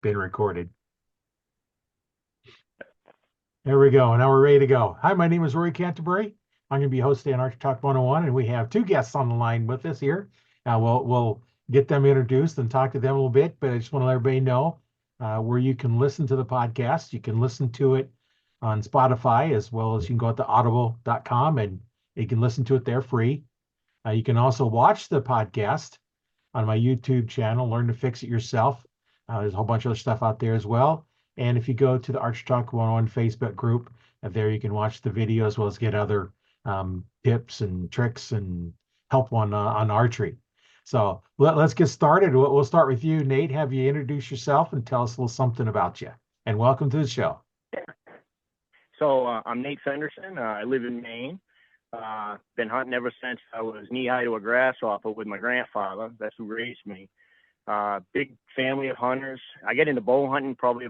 been recorded. There we go. Now we're ready to go. Hi, my name is Rory Canterbury. I'm going to be hosting Archery Talk 101, and we have two guests on the line with us here. We'll get them introduced and talk to them a little bit, but I just want to let everybody know where you can listen to the podcast. You can listen to it on Spotify, as well as you can go out to audible.com and you can listen to it there free. You can also watch the podcast on my YouTube channel, Learn to Fix It Yourself. There's a whole bunch of other stuff out there as well. And if you go to the Arch Talk 101 Facebook group, there you can watch the video as well as get other tips and tricks and help on archery. So let's get started. We'll start with you, Nate. Have you introduce yourself and tell us a little something about you. And welcome to the show. So I'm Nate Fenderson. I live in Maine. Been hunting ever since I was knee-high to a grasshopper with my grandfather. That's who raised me. Big family of hunters. I got into bow hunting probably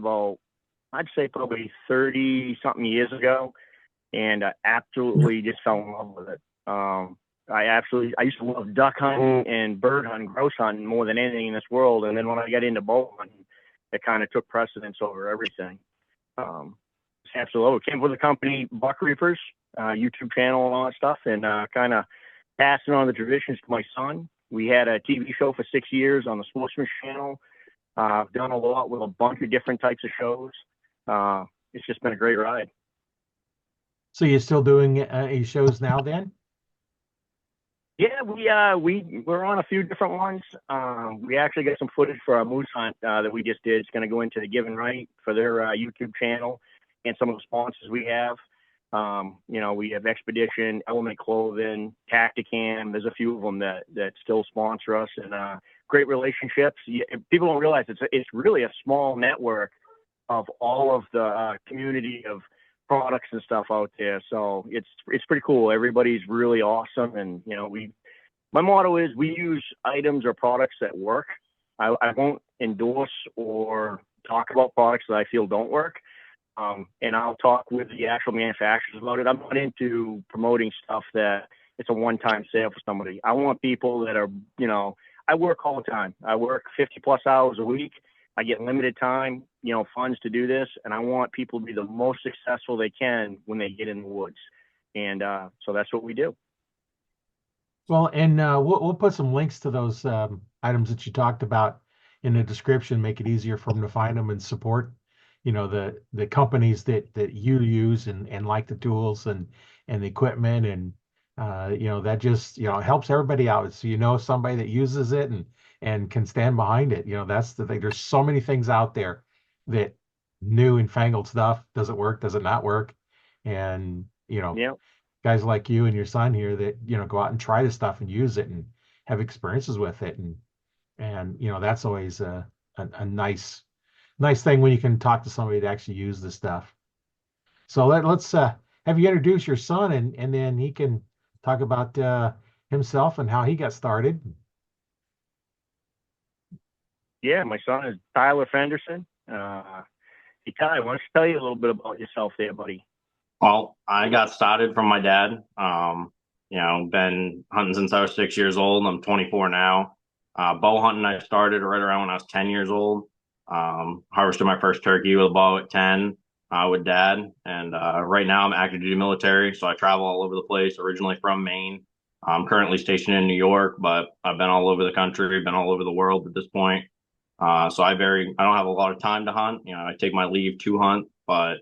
I'd say 30-something years ago, and I absolutely just fell in love with it. I used to love duck hunting and bird hunting, grouse hunting more than anything in this world. And then when I got into bow hunting, it kind of took precedence over everything. Absolutely. Came with the company Buck Reapers, YouTube channel and all that stuff, and kind of passing on the traditions to my son. We had a TV show for 6 years on the Sportsman channel. I've done a lot with a bunch of different types of shows. It's just been a great ride. So you're still doing shows now then? Yeah, we're on a few different ones. We actually got some footage for our moose hunt that we just did. It's going to go into the Give and Right for their YouTube channel and some of the sponsors we have. We have Expedition, Element Clothing, Tacticam. There's a few of them that still sponsor us, and great relationships. People don't realize it's really a small network of all of the community of products and stuff out there. So it's pretty cool. Everybody's really awesome, and my motto is we use items or products that work. I won't endorse or talk about products that I feel don't work. And I'll talk with the actual manufacturers about it. I'm not into promoting stuff that it's a one-time sale for somebody. I want people that are, I work all the time. I work 50 plus hours a week. I get limited time, funds to do this. And I want people to be the most successful they can when they get in the woods. And so that's what we do. Well, and we'll put some links to those items that you talked about in the description, make it easier for them to find them and support the companies that you use and like the tools and the equipment, and that just helps everybody out. So somebody that uses it and can stand behind it. That's the thing. There's so many things out there that new and fangled stuff does it not work, and guys like you and your son here that go out and try this stuff and use it and have experiences with it, and that's always a nice thing when you can talk to somebody to actually use this stuff. So let's have you introduce your son, and then he can talk about himself and how he got started. Yeah, my son is Tyler Fenderson. Hey, Ty, why don't you tell you a little bit about yourself there, buddy? Well, I got started from my dad. Been hunting since I was 6 years old. I'm 24 now. Bow hunting, I started right around when I was 10 years old. Harvested my first turkey with a bow at 10 with dad. And right now I'm active duty military, so I travel all over the place, originally from Maine. I'm currently stationed in New York, but I've been all over the country, been all over the world at this point. So I don't have a lot of time to hunt. I take my leave to hunt, but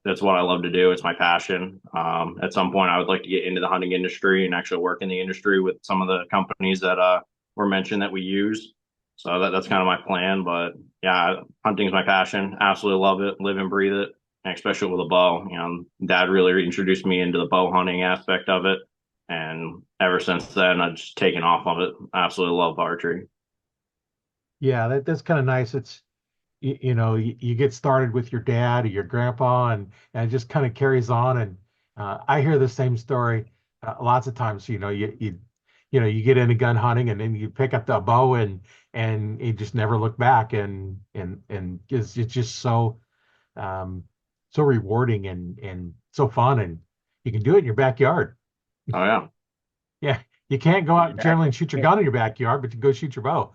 that's what I love to do. It's my passion. At some point I would like to get into the hunting industry and actually work in the industry with some of the companies that were mentioned that we use. So that's kind of my plan. But yeah, hunting is my passion. Absolutely love it. Live and breathe it. And especially with a bow. Dad really introduced me into the bow hunting aspect of it. And ever since then, I've just taken off of it. Absolutely love archery. Yeah, that's kind of nice. It's you get started with your dad or your grandpa, and it just kind of carries on. And I hear the same story lots of times. You get into gun hunting, and then you pick up the bow, and you just never look back, and it's just so rewarding and so fun, and you can do it in your backyard. Oh yeah. Yeah, you can't go out generally and shoot your gun in your backyard, but you go shoot your bow.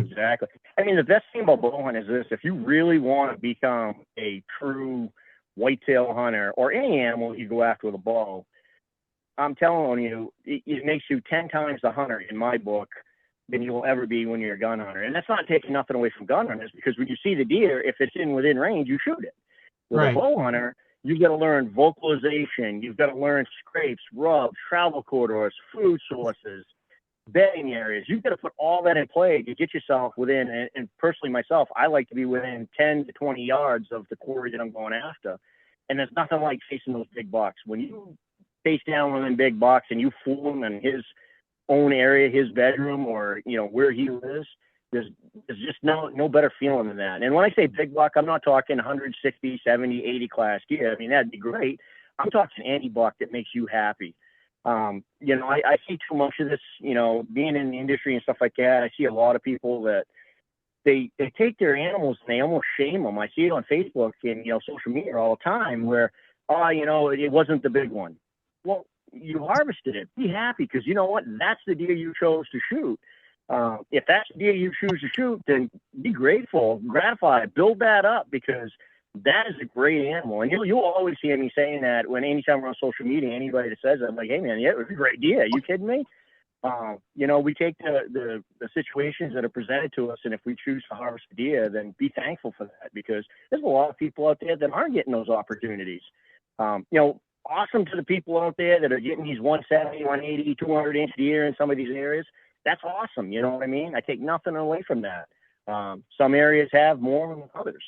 Exactly. I mean, the best thing about bow hunting is this: if you really want to become a true whitetail hunter or any animal you go after with a bow, I'm telling you, it makes you 10 times the hunter in my book than you will ever be when you're a gun hunter. And that's not taking nothing away from gun hunters, because when you see the deer, if it's within range, you shoot it. With a Right. bow hunter, you've got to learn vocalization. You've got to learn scrapes, rubs, travel corridors, food sources, bedding areas. You've got to put all that in play to get yourself within. And personally, myself, I like to be within 10 to 20 yards of the quarry that I'm going after. And there's nothing like chasing those big bucks. When you face down with them big bucks and you fool him in his own area, his bedroom, or where he lives, there's just no better feeling than that. And when I say big buck, I'm not talking 160, 70, 80 class deer. I mean, that'd be great. I'm talking any buck that makes you happy. I see too much of this, being in the industry and stuff like that. I see a lot of people that they take their animals and they almost shame them. I see it on Facebook and social media all the time where, it wasn't the big one. Well, you harvested it. Be happy, because you know what? That's the deer you chose to shoot. If that's the deer you choose to shoot, then be grateful, gratified, build that up, because that is a great animal. And you'll always hear me saying that anytime we're on social media, anybody that says that, I'm like, hey man, yeah, it was a great deer. Are you kidding me? We take the situations that are presented to us, and if we choose to harvest a deer, then be thankful for that, because there's a lot of people out there that aren't getting those opportunities. Awesome to the people out there that are getting these 170, 180, 200-inch deer in some of these areas. That's awesome. You know what I mean? I take nothing away from that. Some areas have more than others,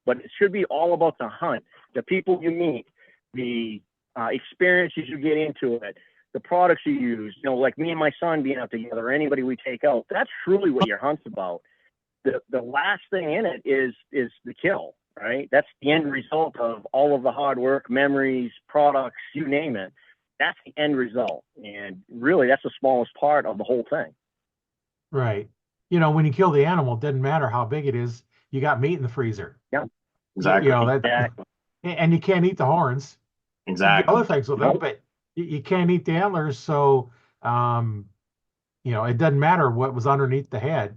but it should be all about the hunt, the people you meet, the experiences you get into it, the products you use, like me and my son being out together, or anybody we take out. That's truly what your hunt's about. The last thing in it is the kill, right? That's the end result of all of the hard work, memories, products, you name it. That's the end result. And really, that's the smallest part of the whole thing. Right. When you kill the animal, it doesn't matter how big it is. You got meat in the freezer. Yeah, Exactly. That, exactly. and you can't eat the horns. The Exactly. other things with them, but you can't eat the antlers. So, it doesn't matter what was underneath the head.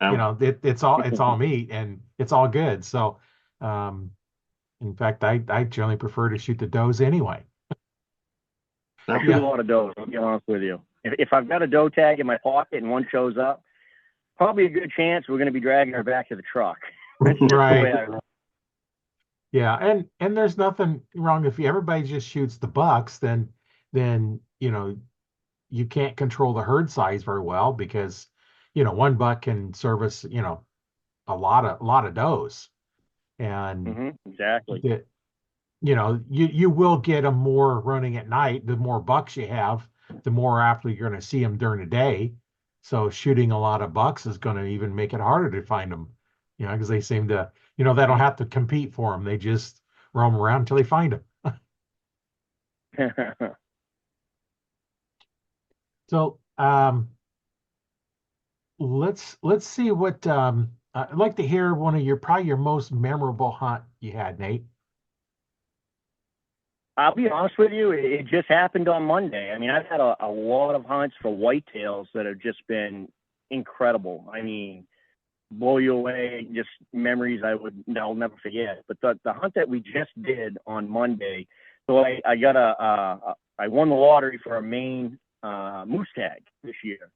Yeah. It's all meat and it's all good. So, in fact, I generally prefer to shoot the does anyway. I shoot a lot of does, I'll be honest with you. If I've got a doe tag in my pocket and one shows up, probably a good chance we're going to be dragging her back to the truck. That's just Right. the way I run. Yeah, and there's nothing wrong if everybody just shoots the bucks, then you can't control the herd size very well, because one buck can service a lot of does, and Exactly. you will get them more running at night. The more bucks you have, the more aptly you're going to see them during the day. So shooting a lot of bucks is going to even make it harder to find them, because they seem to, they don't have to compete for them. They just roam around until they find them. So let's see what I'd like to hear one of probably your most memorable hunt you had, Nate. I'll be honest with you, it just happened on Monday. I mean, I've had a lot of hunts for whitetails that have just been incredible. I mean, blow you away, just memories I'll never forget. But the hunt that we just did on Monday, so I won the lottery for a Maine moose tag this year.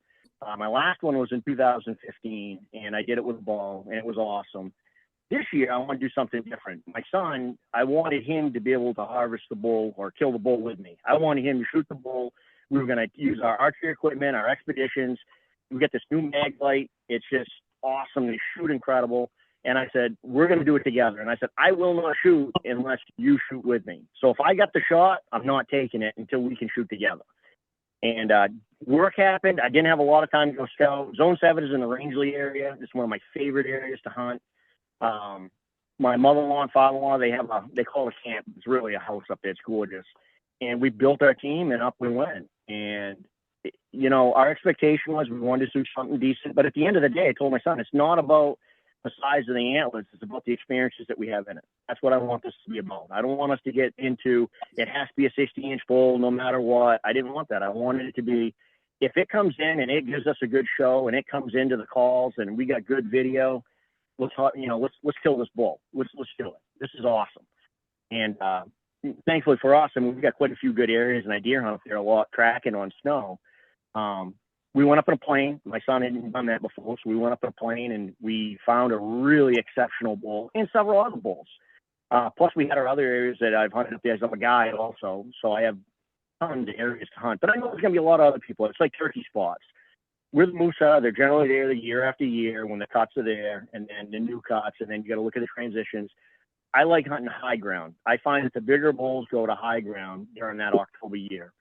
My last one was in 2015, and I did it with a bow, and it was awesome. This year, I want to do something different. My son, I wanted him to be able to harvest the bull or kill the bull with me. I wanted him to shoot the bull. We were going to use our archery equipment, our expeditions. We get this new mag light. It's just awesome. They shoot incredible. And I said, we're going to do it together. And I said, I will not shoot unless you shoot with me. So if I got the shot, I'm not taking it until we can shoot together. And work happened. I didn't have a lot of time to go scout. Zone 7 is in the Rangeley area. It's one of my favorite areas to hunt. My mother-in-law and father-in-law, they call it a camp. It's really a house up there. It's gorgeous. And we built our team, and up we went. And, our expectation was we wanted to do something decent. But at the end of the day, I told my son, it's not about the size of the antlers. It's about the experiences that we have in it. That's what I want this to be about. I don't want us to get into, it has to be a 60-inch bull no matter what. I didn't want that. I wanted it to be if it comes in and it gives us a good show and it comes into the calls and we got good video, let's kill this bull. Let's do it. This is awesome. And thankfully for us, I mean, we've got quite a few good areas, and I deer hunt up there a lot, tracking on snow. We went up in a plane. My son hadn't done that before, so we went up in a plane and we found a really exceptional bull and several other bulls. Plus, we had our other areas that I've hunted up there as I'm a guide also, so I have tons of areas to hunt. But I know there's going to be a lot of other people. It's like turkey spots. Where the moose are, they're generally there the year after year when the cuts are there, and then the new cuts, and then you got to look at the transitions. I like hunting high ground. I find that the bigger bulls go to high ground during that October year.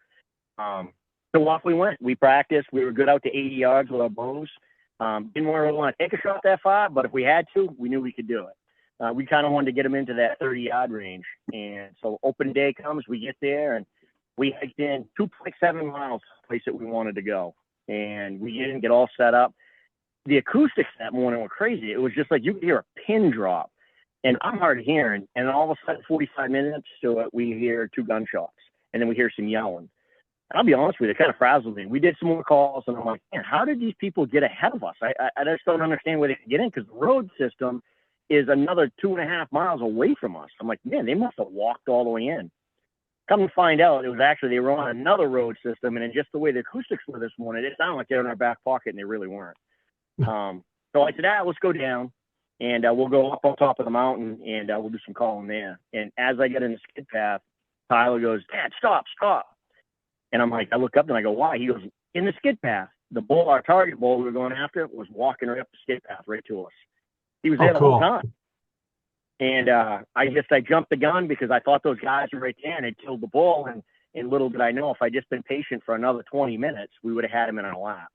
So off we went. We practiced. We were good out to 80 yards with our bows. Didn't really want to take a shot that far, but if we had to, we knew we could do it. We kind of wanted to get them into that 30-yard range. And so open day comes, we get there, and we hiked in 2.7 miles to the place that we wanted to go. And we didn't get all set up. The acoustics that morning were crazy. It was just like you could hear a pin drop. And I'm hard of hearing. And all of a sudden, 45 minutes to it, we hear 2 gunshots. And then we hear some yelling. And I'll be honest with you, it kind of frazzled me. We did some more calls, and I'm like, man, how did these people get ahead of us? I just don't understand where they could get in, because the road system is another 2.5 miles away from us. I'm like, man, they must have walked all the way in. Come to find out, it was actually they were on another road system, and in just the way the acoustics were this morning, it sounded like they were in our back pocket, and they really weren't. So I said, let's go down, and we'll go up on top of the mountain, and we'll do some calling there. And as I get in the skid path, Tyler goes, Dad, stop. And I'm like, I look up and I go, why? He goes, in the skid path. The bull, our target bull we were going after, was walking right up the skid path right to us. He was there the whole time. And I jumped the gun because I thought those guys were right there and had killed the bull. And little did I know, if I'd just been patient for another 20 minutes, we would have had him in our lap.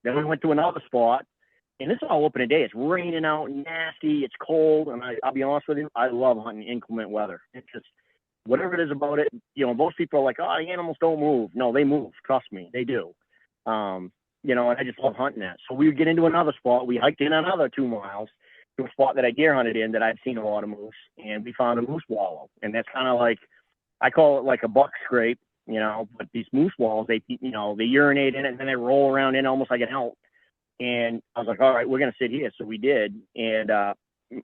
Then we went to another spot, and this is all open today. It's raining out, nasty, it's cold, and I'll be honest with you, I love hunting inclement weather. It's just, whatever it is about it, most people are like, oh, the animals don't move. No, they move. Trust me, they do. And I just love hunting that. So we would get into another spot. We hiked in another 2 miles to a spot that I deer hunted in that I'd seen a lot of moose, and we found a moose wallow. And that's kind of like, I call it like a buck scrape, but these moose wallows, they urinate in it, and then they roll around in almost like an elk. And I was like, all right, we're going to sit here. So we did. And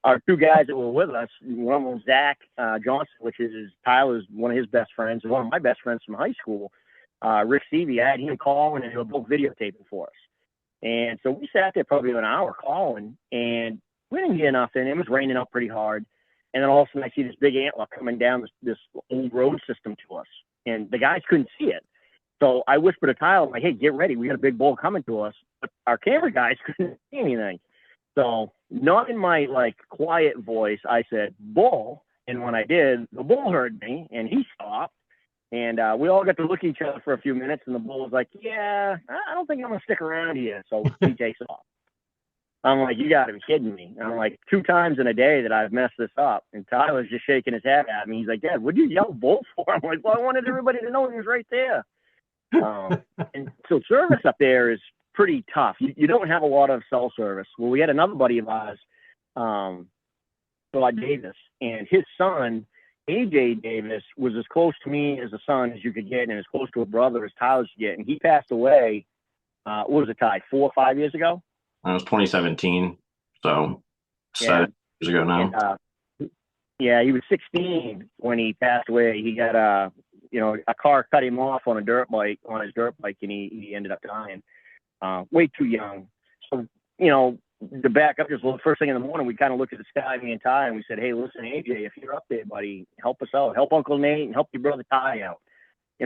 our 2 guys that were with us, one of them was Zach Johnson, which is Tyler's one of his best friends, and one of my best friends from high school, Rick Seavey. I had him calling, and they were both videotaping for us. And so we sat there probably an hour calling, and we didn't get nothing. It was raining out pretty hard. And then all of a sudden I see this big antler coming down this old road system to us, and the guys couldn't see it. So I whispered to Tyler, like, hey, get ready. We got a big bull coming to us. But our camera guys couldn't see anything. So not in my quiet voice, I said, bull. And when I did, the bull heard me and he stopped. And we all got to look at each other for a few minutes. And the bull was like, yeah, I don't think I'm going to stick around here. So he takes off. I'm like, you got to be kidding me. And I'm like, 2 times in a day that I've messed this up. And Tyler's just shaking his head at me. He's like, Dad, what'd you yell bull for? I'm like, well, I wanted everybody to know he was right there. And so service up there is pretty tough. You don't have a lot of cell service. Well, we had another buddy of ours, Todd Davis, and his son, AJ Davis, was as close to me as a son as you could get, and as close to a brother as Tyler could get. And he passed away, what was it, Ty, 4 or 5 years ago? That was 2017, so 7 years ago now. And, he was 16 when he passed away. He got a car cut him off on his dirt bike, and he ended up dying way too young. So, to back up just a little, first thing in the morning, we kind of looked at the sky, me and Ty, and we said, hey, listen, AJ, if you're up there, buddy, help us out. Help Uncle Nate and help your brother Ty out.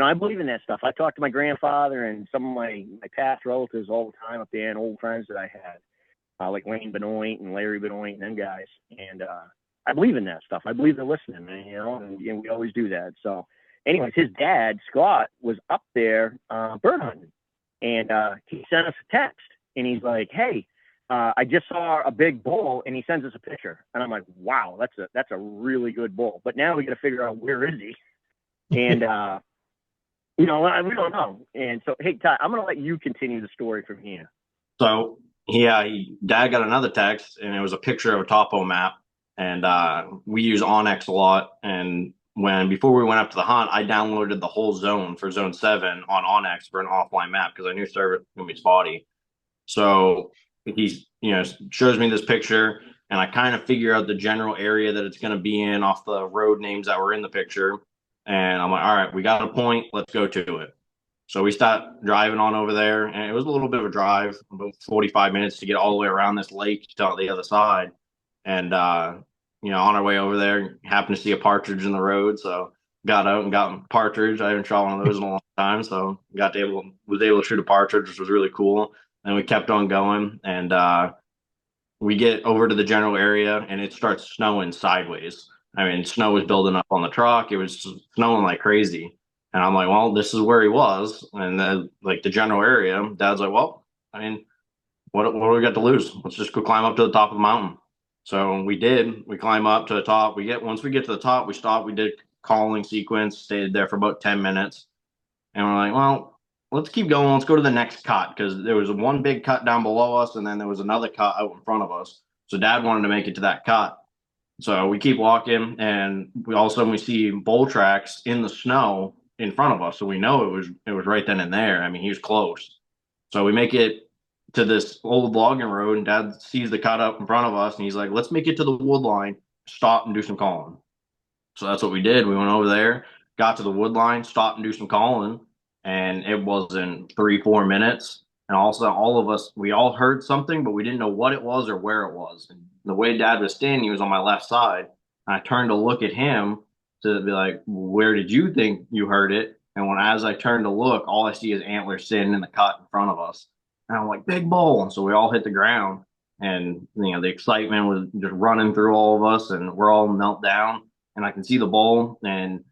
I believe in that stuff. I talked to my grandfather and some of my past relatives all the time up there, and old friends that I had, like Wayne Benoit and Larry Benoit and them guys. And I believe in that stuff. I believe they're listening, and we always do that. So anyways, his dad, Scott, was up there bird hunting, and he sent us a text, and he's like, hey, I just saw a big bull, and he sends us a picture. And I'm like, wow, that's a really good bull. But now we got to figure out, where is he? And, we don't know. And so, hey, Ty, I'm going to let you continue the story from here. So, Dad got another text, and it was a picture of a topo map. And we use Onyx a lot. And when before we went up to the hunt, I downloaded the whole zone for Zone 7 on Onyx for an offline map because I knew service was gonna be spotty. So he's, shows me this picture, and I kind of figure out the general area that it's going to be in off the road names that were in the picture. And I'm like, all right, we got a point. Let's go to it. So we start driving on over there, and it was a little bit of a drive, about 45 minutes to get all the way around this lake to the other side. And, on our way over there, happened to see a partridge in the road. So got out and got a partridge. I haven't shot one of those in a long time. So was able to shoot a partridge, which was really cool. And we kept on going, and we get over to the general area, and it starts snowing sideways. I mean, snow was building up on the truck. It was snowing like crazy. And I'm like, well, this is where he was. And then, like, the general area, Dad's like, well, I mean, what do we got to lose? Let's just go climb up to the top of the mountain. So we did. We climb up to the top. Once we get to the top, we stop. We did calling sequence, stayed there for about 10 minutes. And we're like, well, let's keep going. Let's go to the next cut because there was one big cut down below us, and then there was another cut out in front of us. So Dad wanted to make it to that cut. So we keep walking, and all of a sudden we see bull tracks in the snow in front of us. So we know it was right then and there. I mean, he was close. So we make it to this old logging road, and Dad sees the cut up in front of us, and he's like, let's make it to the wood line, stop and do some calling. So that's what we did. We went over there, got to the wood line, stopped and do some calling, and it was in 3, 4 minutes. And also, all of us, we all heard something, but we didn't know what it was or where it was. And the way Dad was standing, he was on my left side. And I turned to look at him to be like, "Where did you think you heard it?" And as I turned to look, all I see is antlers sitting in the cut in front of us. And I'm like, "Big bull!" And so we all hit the ground, and the excitement was just running through all of us, and we're all knelt down and I can see the bull, and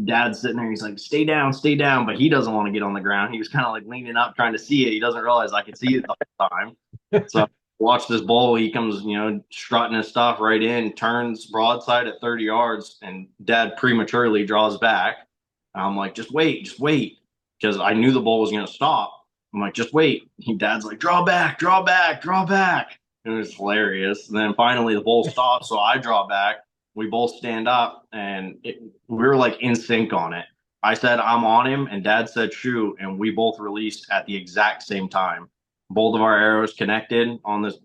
Dad's sitting there. He's like, stay down. But he doesn't want to get on the ground. He was kind of like leaning up, trying to see it. He doesn't realize I can see it the whole time. So watch this bull. He comes, strutting his stuff right in, turns broadside at 30 yards, and Dad prematurely draws back. I'm like, just wait. Because I knew the bull was going to stop. I'm like, just wait. Dad's like, draw back. It was hilarious. And then finally the bull stops. So I draw back. We both stand up, and we were like in sync on it. I said, I'm on him, and Dad said, shoot. And we both released at the exact same time. Both of our arrows connected on this,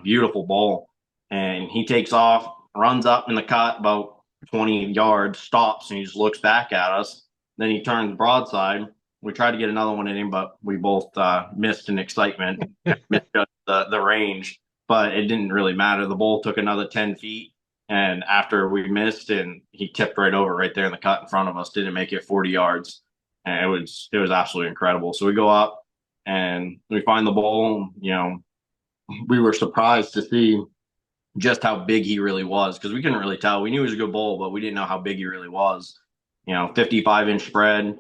beautiful bull. And he takes off, runs up in the cut about 20 yards, stops, and he just looks back at us. Then he turns broadside. We tried to get another one in him, but we both missed in excitement, missed the range. But it didn't really matter. The bull took another 10 feet. And after we missed, and he tipped right over right there in the cut in front of us, didn't make it 40 yards. And it was absolutely incredible. So we go up and we find the bull. We were surprised to see just how big he really was because we couldn't really tell. We knew he was a good bull, but we didn't know how big he really was. 55-inch spread,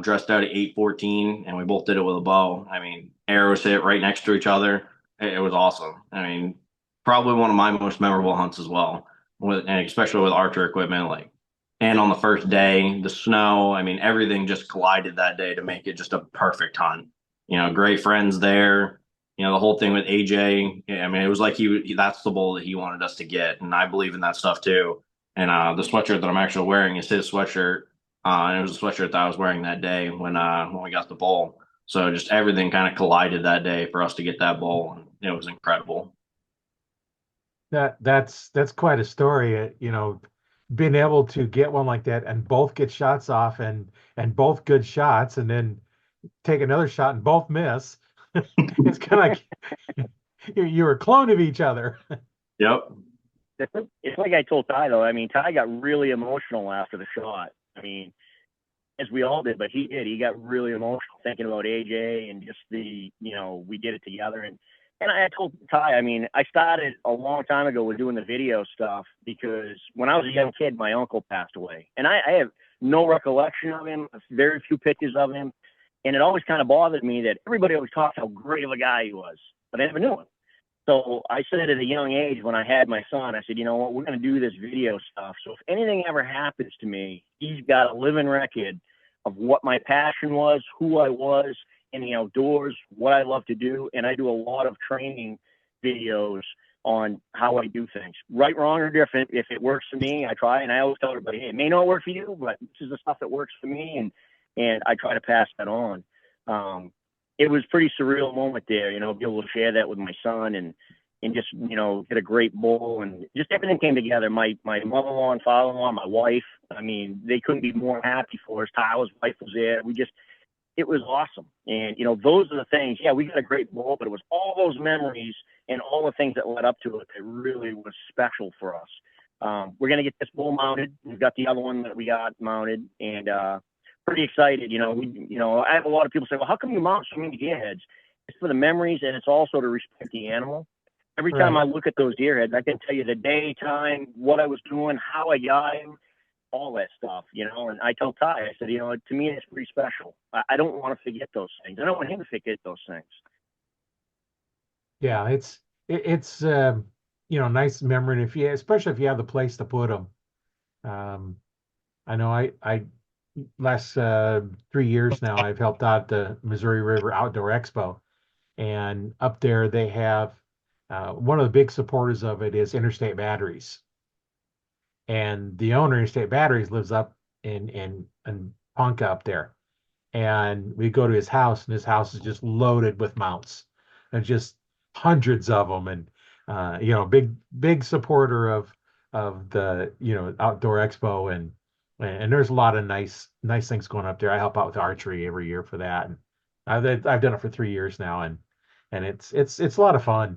dressed out at 814, and we both did it with a bow. I mean, arrows hit right next to each other. It was awesome. I mean, probably one of my most memorable hunts as well, and especially with archer equipment. And on the first day, the snow, I mean, everything just collided that day to make it just a perfect hunt. Great friends there. The whole thing with AJ, I mean, it was like that's the bull that he wanted us to get. And I believe in that stuff too. And the sweatshirt that I'm actually wearing is his sweatshirt. And it was a sweatshirt that I was wearing that day when we got the bull. So just everything kind of collided that day for us to get that bull. And it was incredible. That's quite a story. Being able to get one like that and both get shots off and both good shots, and then take another shot and both miss. It's kind of like you're a clone of each other. Yep. It's like I told Ty, though. I mean, Ty got really emotional after the shot. I mean, as we all did, but he did. He got really emotional thinking about AJ and just we did it together. And I told Ty, I mean, I started a long time ago with doing the video stuff because when I was a young kid, my uncle passed away. And I have no recollection of him, very few pictures of him. And it always kind of bothered me that everybody always talked how great of a guy he was, but I never knew him. So I said at a young age when I had my son, I said, you know what, we're going to do this video stuff. So if anything ever happens to me, he's got a living record of what my passion was, who I was in the outdoors, what I love to do. And I do a lot of training videos on how I do things. Right, wrong, or different. If it works for me, I try, and I always tell everybody, hey, it may not work for you, but this is the stuff that works for me, and I try to pass that on. It was a pretty surreal moment there, be able to share that with my son and just, get a great bull, and just everything came together. My mother-in-law and father-in-law, my wife, I mean, they couldn't be more happy for us. Tyler's wife was there. It was awesome. And, those are the things. Yeah, we got a great bull, but it was all those memories and all the things that led up to it that really was special for us. We're going to get this bull mounted. We've got the other one that we got mounted, and pretty excited. I have a lot of people say, well, how come you mount so many deer heads? It's for the memories, and it's also to respect the animal. Every time Right. I look at those deer heads, I can tell you the day, time, what I was doing, how I got him, all that stuff, And I tell Ty, I said, to me, it's pretty special. I don't want to forget those things. I don't want him to forget those things. Yeah, it's nice memory, and especially if you have the place to put them. Um, I know I last 3 years now I've helped out the Missouri River Outdoor Expo, and up there they have one of the big supporters of it is Interstate Batteries, and the owner of Interstate Batteries lives up in Ponca up there, and we go to his house, and his house is just loaded with mounts, and just hundreds of them, and big supporter of the outdoor expo, and there's a lot of nice things going up there. I help out with archery every year for that, and I've done it for 3 years now, and it's a lot of fun,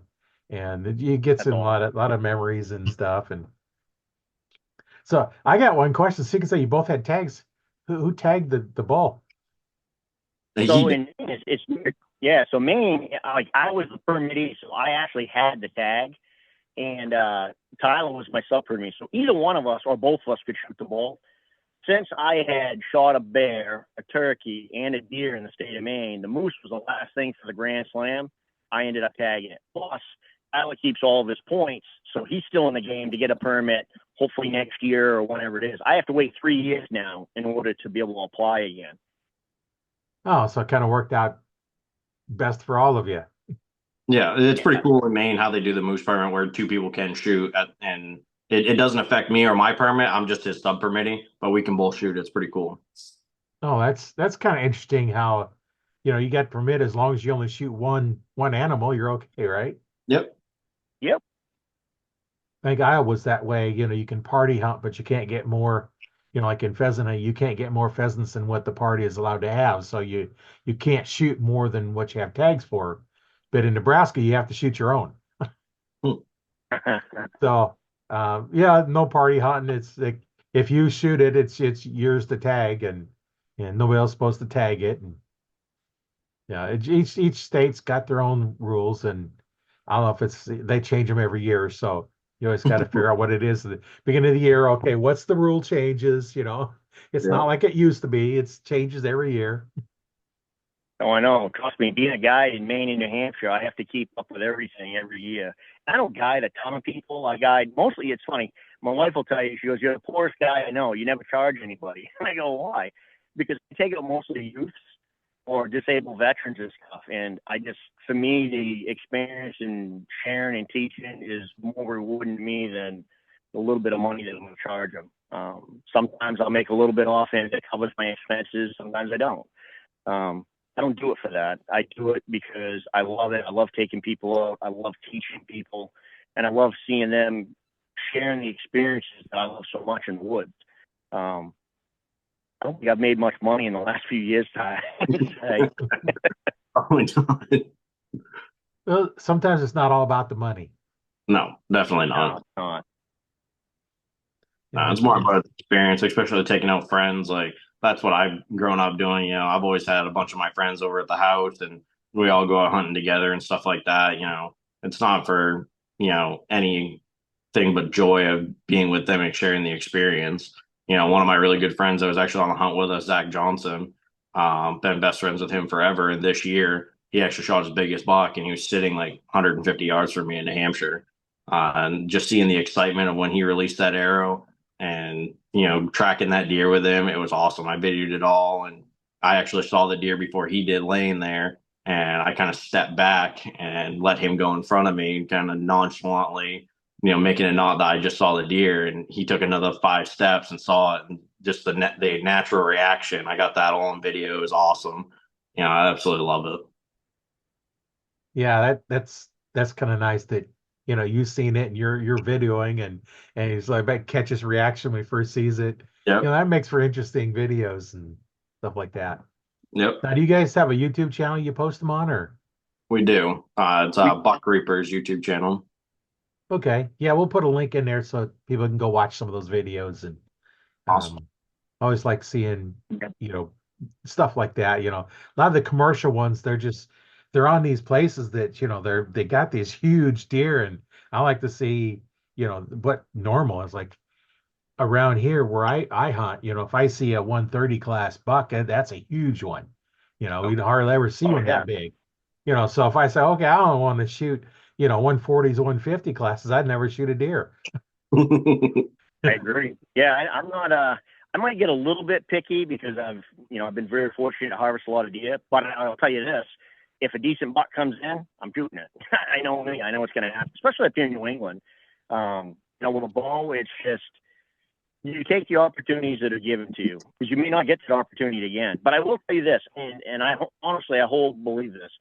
and you get That's some all. lot of memories and stuff. And so I got one question. So you can say you both had tags. Who tagged the bull? So He in Maine, it's weird. Yeah. So Maine, like I was the permittee, so I actually had the tag, and Tyler was my sub permittee. So either one of us or both of us could shoot the bull. Since I had shot a bear, a turkey, and a deer in the state of Maine, the moose was the last thing for the Grand Slam. I ended up tagging it. Plus, Tyler keeps all of his points, so he's still in the game to get a permit, hopefully next year or whenever it is. I have to wait 3 years now in order to be able to apply again. Oh, so it kind of worked out best for all of you. Yeah, it's pretty Yeah. cool in Maine how they do the moose permit where two people can shoot and it doesn't affect me or my permit. I'm just his sub permitting, but we can both shoot. It's pretty cool. Oh, that's kind of interesting how, you get permit as long as you only shoot one animal, you're okay, right? Yep. Yep. I think Iowa was that way. You can party hunt, but you can't get more, like in pheasant hunting, you can't get more pheasants than what the party is allowed to have. So you can't shoot more than what you have tags for. But in Nebraska, you have to shoot your own. Hmm. So yeah, no party hunting. It's like if you shoot it, it's yours to tag, and nobody else is supposed to tag it. And yeah, each state's got their own rules, and I don't know if they change them every year, so you always got to figure out what it is at the beginning of the year. Okay, what's the rule changes? It's not Yep. like it used to be. It's changes every year. Oh, I know. Trust me, being a guide in Maine and New Hampshire, I have to keep up with everything every year. I don't guide a ton of people. I guide mostly. It's funny. My wife will tell you. She goes, "You're the poorest guy I know. You never charge anybody." And I go, "Why?" Because I take out mostly youths or disabled veterans and stuff. And for me, the experience and sharing and teaching is more rewarding to me than the little bit of money that I'm going to charge them. Sometimes I'll make a little bit off and it covers my expenses. Sometimes I don't. I don't do it for that. I do it because I love it. I love taking people out. I love teaching people, and I love seeing them sharing the experiences that I love so much in the woods. Um, I don't think I've made much money in the last few years, Ty. Probably not. Well, sometimes it's not all about the money. No, definitely No, not. it's not. It's more about experience, especially taking out friends. Like that's what I've grown up doing. I've always had a bunch of my friends over at the house, and we all go out hunting together and stuff like that. It's not for anything but joy of being with them and sharing the experience. One of my really good friends that was actually on the hunt with us, Zach Johnson, been best friends with him forever. And this year, he actually shot his biggest buck, and he was sitting like 150 yards from me in New Hampshire. And just seeing the excitement of when he released that arrow and tracking that deer with him, it was awesome. I videoed it all, and I actually saw the deer before he did laying there, and I kind of stepped back and let him go in front of me, kind of nonchalantly, making it not that I just saw the deer. And he took another 5 steps and saw it, and just the natural reaction. I got that all on video. It was awesome. I absolutely love it. Yeah, that's kind of nice that you've seen it and you're videoing and he's like bet catch his reaction when he first sees it. Yep. That makes for interesting videos and stuff like that. Yep. Now, do you guys have a YouTube channel you post them on or? We do. It's We Buck Reaper's YouTube channel. Okay, yeah, we'll put a link in there so people can go watch some of those videos and Awesome. I always like seeing yeah, you know stuff like that. A lot of the commercial ones they're on these places that they got these huge deer and I like to see what normal is like around here where I hunt. If I see a 130 class buck, that's a huge one. We hardly ever see oh one yeah, that big. So if I say, okay, I don't want to shoot 140s 150 classes, I'd never shoot a deer. I agree. Yeah, I'm not. I might get a little bit picky because I've been very fortunate to harvest a lot of deer. But I'll tell you this: if a decent buck comes in, I'm shooting it. I know me. I know what's going to happen, especially up here in New England. With a bow, it's just you take the opportunities that are given to you because you may not get that opportunity again. But I will tell you this, and I honestly I hold believe this: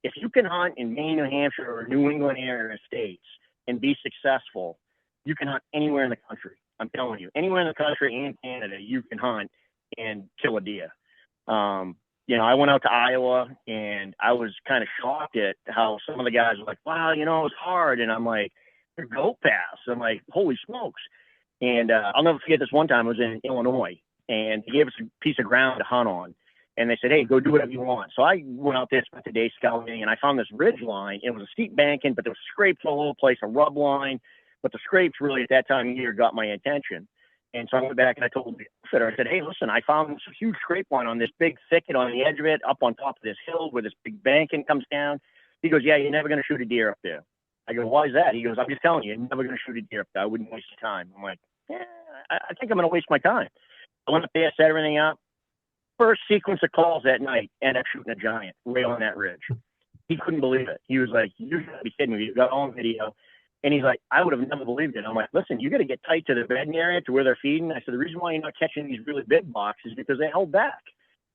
if you can hunt in Maine, New Hampshire, or New England area states and be successful, you can hunt anywhere in the country. I'm telling you, anywhere in the country and Canada, you can hunt and kill a deer. I went out to Iowa and I was kind of shocked at how some of the guys were like, wow, it's hard. And I'm like, they're goat paths. I'm like, holy smokes. And I'll never forget this one time. I was in Illinois and they gave us a piece of ground to hunt on. And they said, hey, go do whatever you want. So I went out there, spent the day scouting, and I found this ridge line. It was a steep banking, but there was scrapes all over the place, a rub line. But the scrapes really at that time of year got my attention. And so I went back and I told the outfitter, I said, hey, listen, I found this huge scrape line on this big thicket on the edge of it, up on top of this hill where this big banking comes down. He goes, yeah, you're never going to shoot a deer up there. I go, why is that? He goes, I'm just telling you, you're never going to shoot a deer up there. I wouldn't waste your time. I'm like, yeah, I think I'm going to waste my time. I went up there, set everything up. First sequence of calls that night, ended up shooting a giant right on that ridge. He couldn't believe it. He was like, you gotta be kidding me. You got on video. And he's like, I would have never believed it. I'm like, listen, you got to get tight to the bedding area to where they're feeding. I said, the reason why you're not catching these really big bucks is because they held back.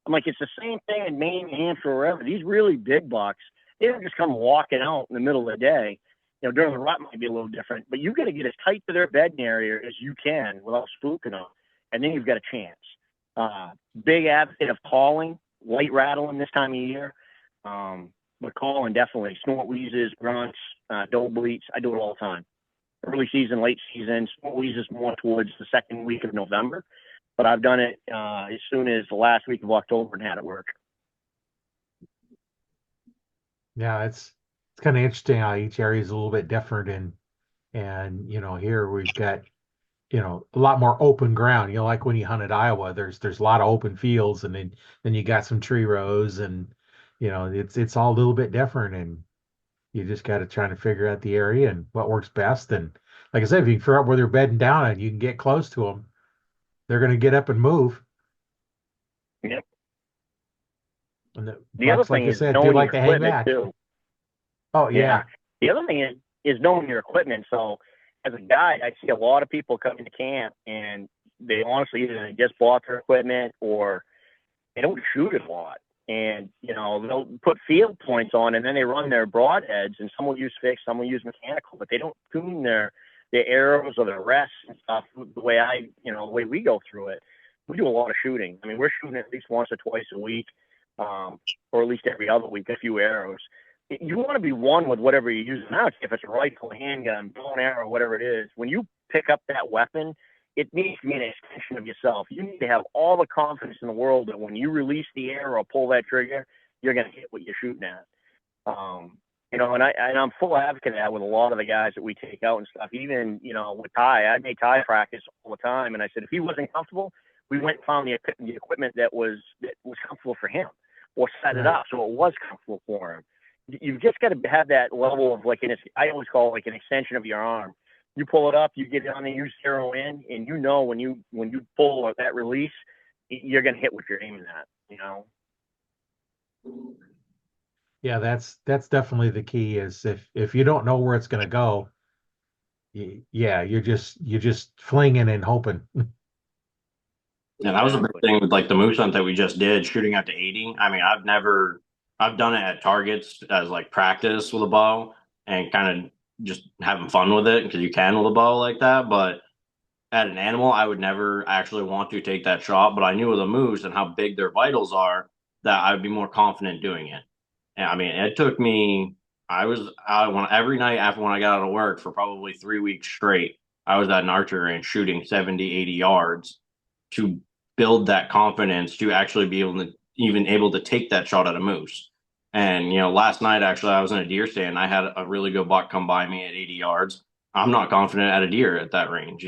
I'm like, it's the same thing in Maine, New Hampshire, or wherever. These really big bucks, they don't just come walking out in the middle of the day. During the rut might be a little different, but you got to get as tight to their bedding area as you can without spooking them. And then you've got a chance. Big advocate of calling, light rattling this time of year. But calling definitely snort wheezes, grunts, doe bleats. I do it all the time. Early season, late season. Snort wheezes more towards the second week of November, but I've done it as soon as the last week of October and had it work. Yeah, it's kind of interesting how each area is a little bit different and here we've got a lot more open ground. Like when you hunt at Iowa, there's a lot of open fields, and then you got some tree rows, and it's all a little bit different, and you just got to try to figure out the area and what works best. And like I said, if you can figure out where they're bedding down and you can get close to them, they're going to get up and move. Yep. And the The other bucks, like thing I is said, do knowing like your to hang equipment back. too. Oh Yeah. yeah, The other thing is knowing your equipment. So as a guide, I see a lot of people coming to camp and they honestly either just bought their equipment or they don't shoot it a lot. And, they'll put field points on and then they run their broadheads and some will use fixed, some will use mechanical, but they don't tune their arrows or their rests and stuff the way the way we go through it. We do a lot of shooting. I mean, we're shooting at least once or twice a week, or at least every other week, a few arrows. You want to be one with whatever you're using. Now, if it's a rifle, a handgun, bow and arrow, whatever it is, when you pick up that weapon, it needs to be an extension of yourself. You need to have all the confidence in the world that when you release the arrow or pull that trigger, you're going to hit what you're shooting at. And I'm full advocate of that with a lot of the guys that we take out and stuff. Even, with Ty, I made Ty practice all the time. And I said, if he wasn't comfortable, we went and found the equipment that was comfortable for him or set it right. up so it was comfortable for him. You've just got to have that level of I always call it like an extension of your arm. You pull it up, you get it on the use zero in, and when you pull that release, you're going to hit what you're aiming at. Yeah, that's definitely the key is if you don't know where it's going to go, yeah, you're just flinging and hoping. Yeah, that was a big Exactly. thing with like the moose hunt that we just did, shooting out to 80. I mean, I've done it at targets as like practice with a bow and kind of just having fun with it because you can with a bow like that. But at an animal, I would never actually want to take that shot. But I knew with a moose and how big their vitals are that I would be more confident doing it. And I mean, it took me, I was out when every night after when I got out of work for probably 3 weeks straight, I was at an archery range shooting 70, 80 yards to build that confidence to actually be able to even able to take that shot at a moose. And last night actually I was in a deer stand. I had a really good buck come by me at 80 yards. I'm not confident at a deer at that range.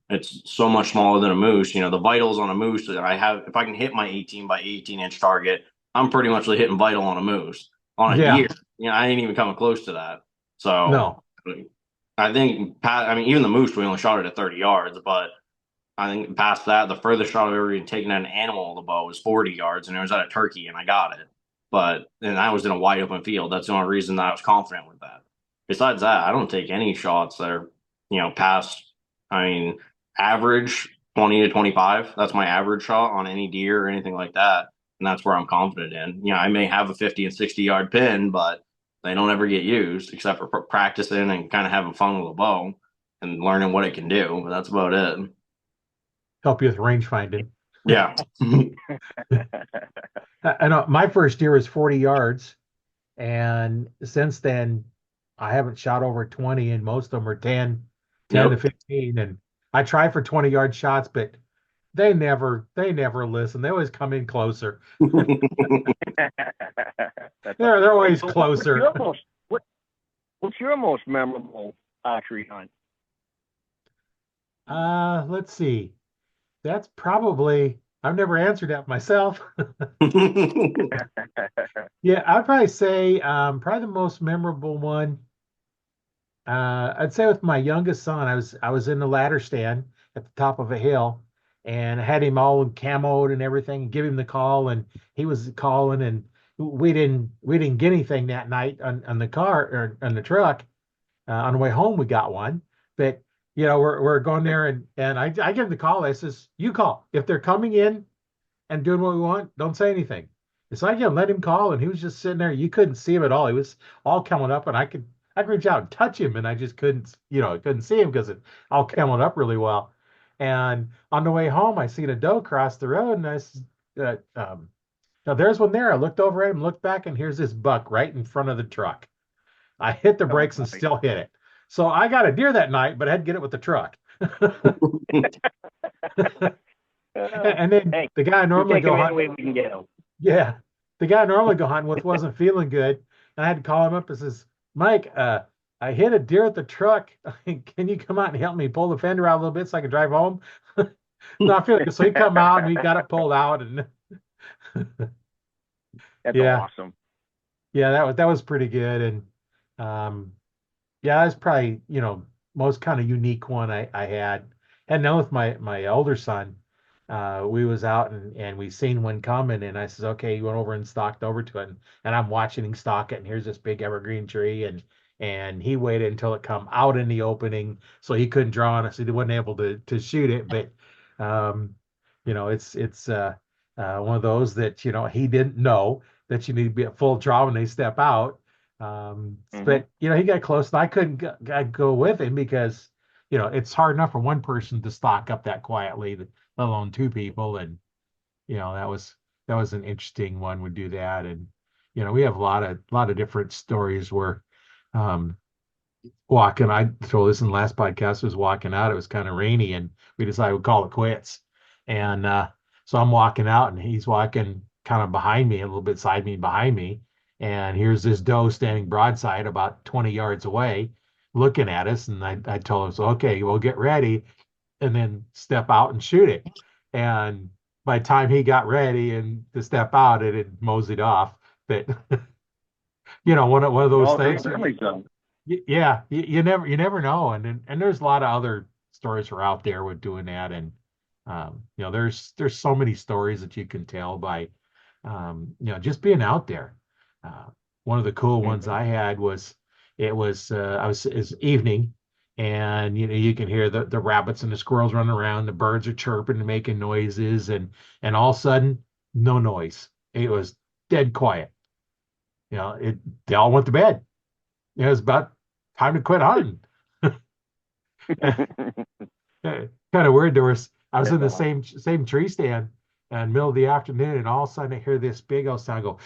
It's so much smaller than a moose. The vitals on a moose that I have, if I can hit my 18 by 18-inch target, I'm pretty much hitting vital on a moose. On a Yeah, deer, I ain't even coming close to that. So no. I think, I mean, even the moose, we only shot it at 30 yards, but I think past that, the furthest shot I've ever even taken at an animal with a bow was 40 yards, and it was at a turkey, and I got it. And I was in a wide open field. That's the only reason that I was confident with that. Besides that, I don't take any shots that are, past, I mean, average 20 to 25. That's my average shot on any deer or anything like that. And that's where I'm confident in. I may have a 50 and 60-yard pin, but they don't ever get used except for practicing and kind of having fun with a bow and learning what it can do. But that's about it. Help you with range finding. Yeah. I know my first year was 40 yards, and since then I haven't shot over 20, and most of them are 10 to Yep. 15. And I try for 20-yard shots, but they never listen. They always come in closer. That's all. They're Hey, always so what's closer. your most what's your most memorable archery hunt? Let's see. That's probably I've never answered that myself. Yeah, I'd probably say probably the most memorable one. I'd say with my youngest son, I was in the ladder stand at the top of a hill, and I had him all camoed and everything, and give him the call, and he was calling, and we didn't get anything that night on the car or on the truck. On the way home, we got one, but we're going there, and I give him the call. I says, "You call if they're coming in and doing what we want. Don't say anything." It's like, yeah, let him call, and he was just sitting there. You couldn't see him at all. He was all coming up, and I could reach out and touch him, and I just couldn't see him because it all coming up really well. And on the way home, I seen a doe cross the road, and I said, "Now there's one there." I looked over at him, looked back, and here's this buck right in front of the truck. I hit the Oh, brakes and nice. still hit it. So I got a deer that night, but I had to get it with the truck. And then Hey, the guy I we normally take go them any hunt. way we can get them. Yeah. The guy I normally go hunting with wasn't feeling good. And I had to call him up and says, "Mike, I hit a deer at the truck. Can you come out and help me pull the fender out a little bit so I can drive home?" Not feeling good. So he come out and we got it pulled out, and That's yeah, awesome. yeah, that was pretty good. And yeah, that's probably, most kind of unique one I had. And now with my older son, we was out and we seen one coming, and I says, "Okay," he went over and stalked over to it, and I'm watching him stalk it, and here's this big evergreen tree, and he waited until it come out in the opening so he couldn't draw on it, so he wasn't able to shoot it. But um, it's one of those that he didn't know that you need to be at full draw when they step out. Hmm. But he got close, and I couldn't go with him because it's hard enough for one person to stalk up that quietly, let alone two people. And that was an interesting one. We do that, and we have a lot of different stories where um, walking. I told this in the last podcast. Was walking out. It was kind of rainy, and we decided we'd call it quits. And so I'm walking out, and he's walking kind of behind me, a little bit side me, behind me. And here's this doe standing broadside about 20 yards away, looking at us. And I told him, "So okay, we'll get ready, and then step out and shoot it." And by the time he got ready and to step out, it had moseyed off. But one of those All three things. families done. Yeah, you never know, and there's a lot of other stories are out there with doing that, and there's so many stories that you can tell by just being out there. Uh, one of the cool ones Mm-hmm. I had was it's evening, and you can hear the rabbits and the squirrels running around, the birds are chirping and making noises, and all of a sudden no noise. It was dead quiet. They all went to bed. It was about time to quit hunting. Kind of weird. I was in the Yeah. same tree stand in middle of the afternoon, and all of a sudden I hear this big old sound go.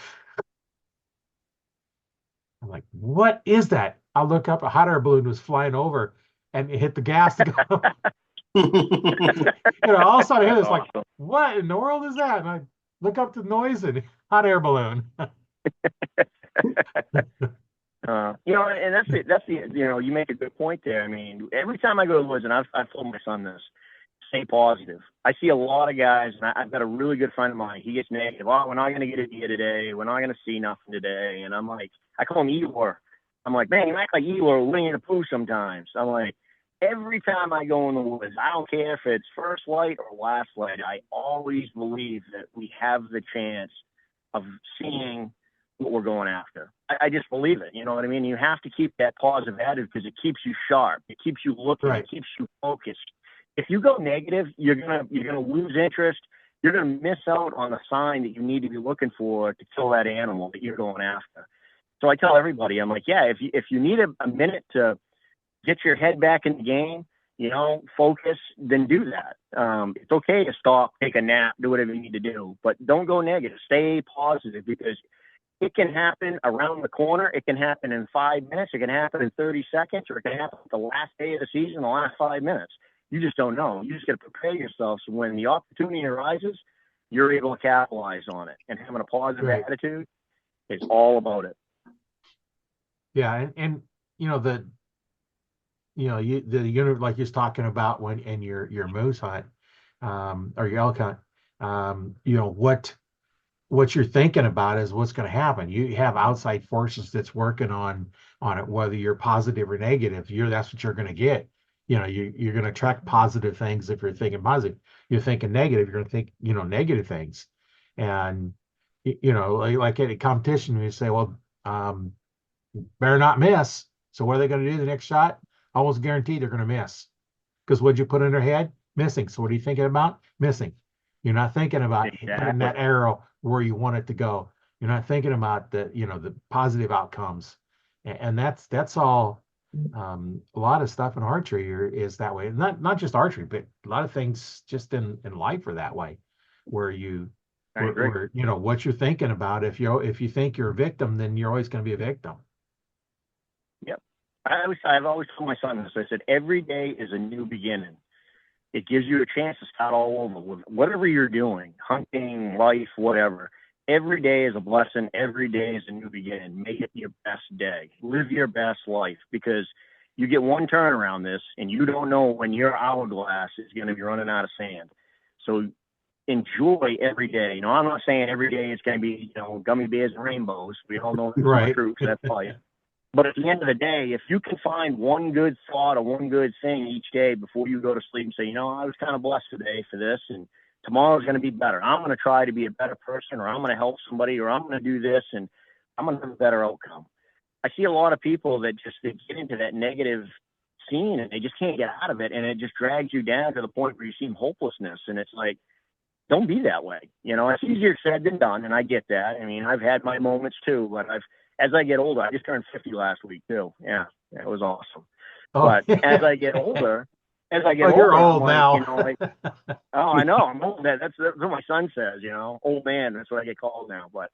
I'm like, what is that? I look up, a hot air balloon was flying over and it hit the gas to go. All of a sudden I hear That's this like, awesome. what in the world is that? And I look up the noise and hot air balloon. And you make a good point there. I mean, every time I go to the woods, and I've told my son this, stay positive. I see a lot of guys, and I've got a really good friend of mine. He gets negative. Oh, we're not going to get a deer today. We're not going to see nothing today. And I'm like, I call him Eeyore. I'm like, man, you act like Eeyore, Winnie the Pooh sometimes. I'm like, every time I go in the woods, I don't care if it's first light or last light, I always believe that we have the chance of seeing what we're going after. I just believe it. You know what I mean? You have to keep that positive attitude because it keeps you sharp. It keeps you looking. Right. It keeps you focused. If you go negative, you're gonna lose interest. You're gonna miss out on the sign that you need to be looking for to kill that animal that you're going after. So I tell everybody, I'm like, yeah, if you need a minute to get your head back in the game, focus, then do that. It's okay to stop, take a nap, do whatever you need to do, but don't go negative. Stay positive because it can happen around the corner. It can happen in 5 minutes. It can happen in 30 seconds, or it can happen the last day of the season, the last 5 minutes. You just don't know. You just got to prepare yourself so when the opportunity arises, you're able to capitalize on it. And having a positive Right. attitude is all about it. Yeah. And the unit like you're talking about when in your moose hunt, or your elk hunt, what you're thinking about is what's going to happen. You have outside forces that's working on it, whether you're positive or negative. That's what you're going to get. You're going to attract positive things if you're thinking positive. You're thinking negative, you're going to think negative things. And like at a competition, you say, well, better not miss. So what are they going to do the next shot? Almost guaranteed they're going to miss. Because what'd you put in their head? Missing. So what are you thinking about? Missing. You're not thinking about putting Exactly. that arrow where you want it to go. You're not thinking about the positive outcomes. And that's all. A lot of stuff in archery is that way. Not just archery, but a lot of things just in life are that way, where I agree. what you're thinking about. If you think you're a victim, then you're always going to be a victim. Yep. I've always told my son this. I said, every day is a new beginning. It gives you a chance to start all over with whatever you're doing, hunting, life, whatever. Every day is a blessing. Every day is a new beginning. Make it your best day. Live your best life because you get one turn around this and you don't know when your hourglass is going to be running out of sand. So enjoy every day. I'm not saying every day it's going to be, gummy bears and rainbows. We all know that's not Right. true because that's life. But at the end of the day, if you can find one good thought or one good thing each day before you go to sleep and say, I was kind of blessed today for this, and tomorrow's going to be better. I'm going to try to be a better person, or I'm going to help somebody, or I'm going to do this, and I'm going to have a better outcome. I see a lot of people that they get into that negative scene and they just can't get out of it, and it just drags you down to the point where you see hopelessness. And it's like, don't be that way. It's easier said than done, and I get that. I mean, I've had my moments too, but as I get older, I just turned 50 last week too. Yeah, it was awesome. Oh, But as I get older, you're I'm old like, now. oh, I know, I'm old. That's what my son says, old man. That's what I get called now. But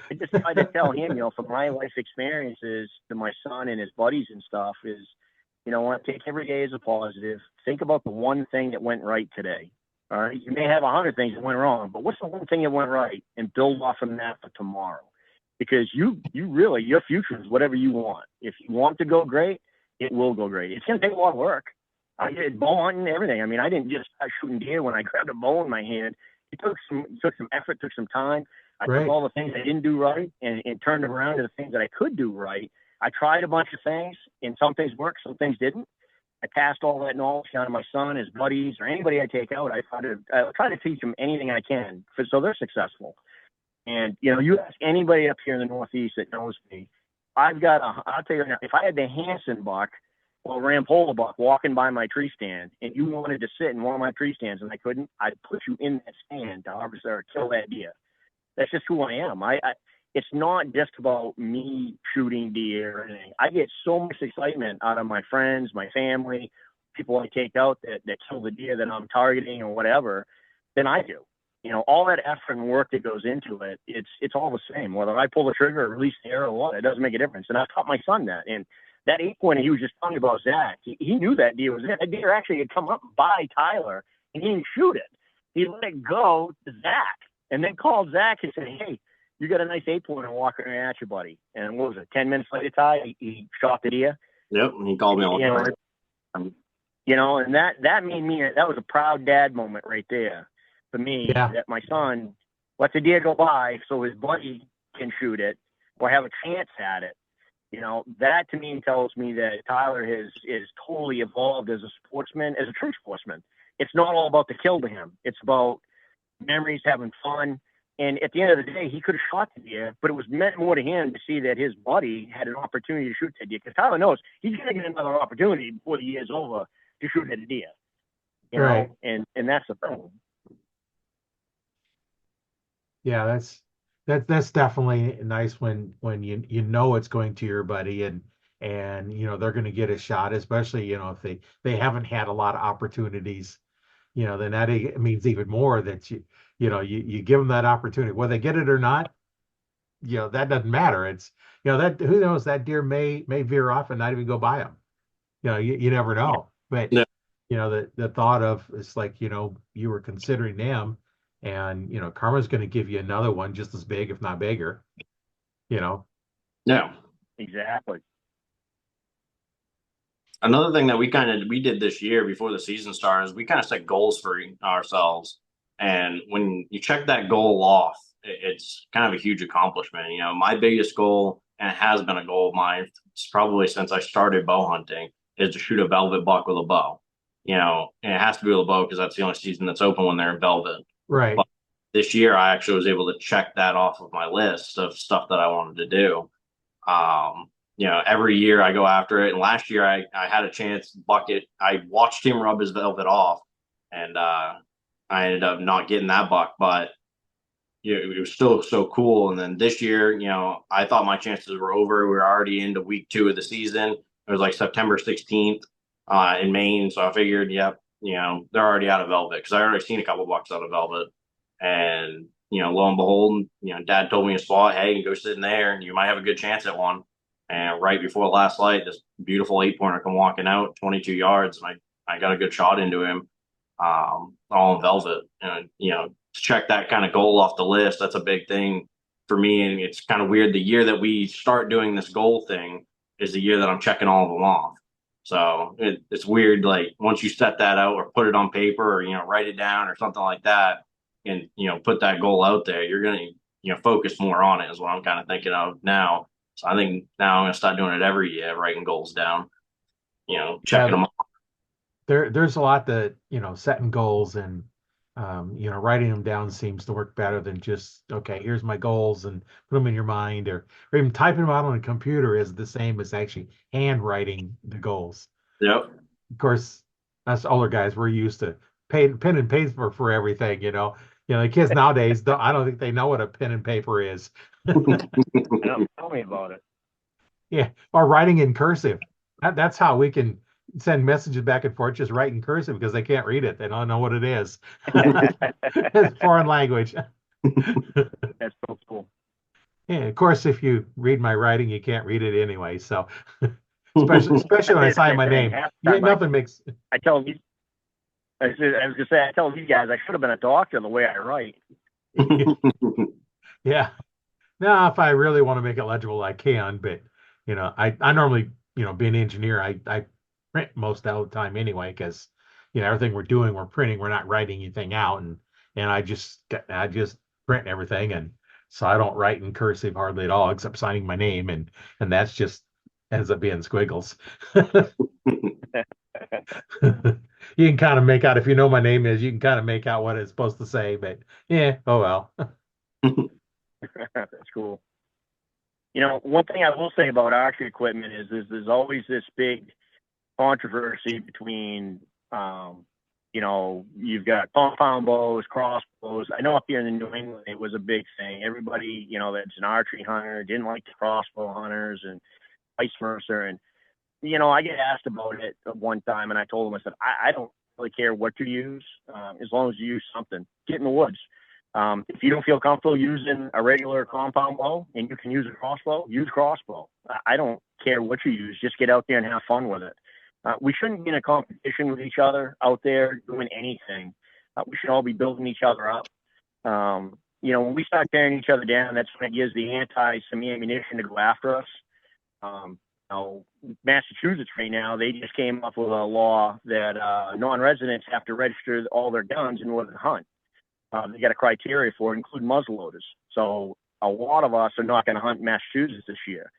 I just try to tell him, from my life experiences to my son and his buddies and stuff is, want to take every day as a positive. Think about the one thing that went right today. All right. You may have 100 things that went wrong, but what's the one thing that went right, and build off of that for tomorrow. Because you really, your future is whatever you want. If you want to go great, it will go great. It's going to take a lot of work. I did bow hunting and everything. I mean, I didn't just start shooting deer when I grabbed a bow in my hand. It took some effort, took some time. I took Right. all the things I didn't do right and turned them around to the things that I could do right. I tried a bunch of things, and some things worked, some things didn't. I passed all that knowledge down to my son, his buddies, or anybody I take out. I try to teach them anything I can so they're successful. And, you ask anybody up here in the Northeast that knows me, I'll tell you now, if I had the Hanson buck or Rampola buck walking by my tree stand and you wanted to sit in one of my tree stands and I couldn't, I'd put you in that stand to harvest or kill that deer. That's just who I am. It's not just about me shooting deer or anything. I get so much excitement out of my friends, my family, people I take out that kill the deer that I'm targeting or whatever than I do. You know, all that effort and work that goes into it, it's all the same. Whether I pull the trigger or release the arrow or what, it doesn't make a difference. And I've taught my son that. And that 8-pointer he was just talking about, Zach, he knew that deer was there. That deer actually had come up by Tyler and he didn't shoot it. He let it go to Zach and then called Zach and said, hey, you got a nice 8-pointer walking at you, buddy. And what was it, 10 minutes later, Ty, he shot the deer. Yep, and he called me all the time. You know, and that made me, that was a proud dad moment right there for me, Yeah. that my son lets a deer go by so his buddy can shoot it or have a chance at it. You know, that to me tells me that Tyler is totally evolved as a sportsman, as a true sportsman. It's not all about the kill to him. It's about memories, having fun. And at the end of the day, he could have shot the deer, but it was meant more to him to see that his buddy had an opportunity to shoot that deer. Because Tyler knows he's going to get another opportunity before the year's over to shoot at a deer. You Right. know, and that's the thing. Yeah, that's definitely nice when you know it's going to your buddy and you know they're going to get a shot, especially you know if they haven't had a lot of opportunities, you know, then that means even more that you know you give them that opportunity, whether they get it or not, you know that doesn't matter. It's you know that who knows that deer may veer off and not even go by them. You know, you never know. But Yeah. you know, the thought of it's like, you know, you were considering them and you know, karma's gonna give you another one just as big, if not bigger, you know. Yeah. Exactly. Another thing that we did this year before the season started is we kind of set goals for ourselves. And when you check that goal off, it's kind of a huge accomplishment. You know, my biggest goal, and it has been a goal of mine, it's probably since I started bow hunting, is to shoot a velvet buck with a bow. You know, and it has to be with a bow because that's the only season that's open when they're in velvet. Right. But this year, I actually was able to check that off of my list of stuff that I wanted to do. You know, every year I go after it. And last year I had a chance bucket. I watched him rub his velvet off, and I ended up not getting that buck, but you know, it was still so cool. And then this year, you know, I thought my chances were over. We were already into week 2 of the season. It was like September 16th in Maine. So I figured, yep, you know, they're already out of velvet because I already seen a couple bucks out of velvet. And, you know, lo and behold, you know, dad told me a spot, hey, you can go sit in there and you might have a good chance at one. And right before last light, this beautiful 8-pointer come walking out 22 yards, and I got a good shot into him, all in velvet. And you know, to check that kind of goal off the list, that's a big thing for me. And it's kind of weird. The year that we start doing this goal thing is the year that I'm checking all of them off. So it's weird. Like once you set that out or put it on paper or you know write it down or something like that, and you know put that goal out there, you're gonna you know focus more on it. Is what I'm kind of thinking of now. So I think now I'm gonna start doing it every year, writing goals down, you know, checking Yeah, them off. there's a lot that, you know, setting goals and you know, writing them down seems to work better than just, okay, here's my goals and put them in your mind or even typing them out on a computer is the same as actually handwriting the goals. Yep. Of course, us older guys, we're used to pen and paper for everything, you know. You know, the kids nowadays don't, I don't think they know what a pen and paper is. No, tell me about it. Yeah, or writing in cursive. That's how we can send messages back and forth, just write in cursive because they can't read it. They don't know what it is. It's foreign language. That's so cool. Yeah, of course, if you read my writing, you can't read it anyway. So, especially when I sign my name, Half the yeah, time nothing makes. I tell these, I was gonna say, I tell these guys I should have been a doctor the way I write. Yeah. Now, if I really want to make it legible, I can. But you know, I normally, you know, being an engineer, I print most all the time anyway, because you know everything we're doing, we're printing, we're not writing anything out, and I just print everything, and so I don't write in cursive hardly at all, except signing my name, and that's just ends up being squiggles. You can kind of make out if you know my name is, you can kind of make out what it's supposed to say, but yeah, oh well. That's cool. One thing I will say about archery equipment is there's always this big controversy between, you've got compound bows, crossbows. I know up here in New England, it was a big thing. Everybody, that's an archery hunter didn't like the crossbow hunters and vice versa. And, I get asked about it one time and I told them, I said, I don't really care what you use, as long as you use something. Get in the woods. If you don't feel comfortable using a regular compound bow and you can use a crossbow, use crossbow. I don't care what you use. Just get out there and have fun with it. We shouldn't be in a competition with each other out there doing anything. We should all be building each other up. When we start tearing each other down, that's when it gives the anti some ammunition to go after us. Massachusetts right now, they just came up with a law that non-residents have to register all their guns in order to hunt. They got a criteria for it, including muzzleloaders. So a lot of us are not going to hunt Massachusetts this year.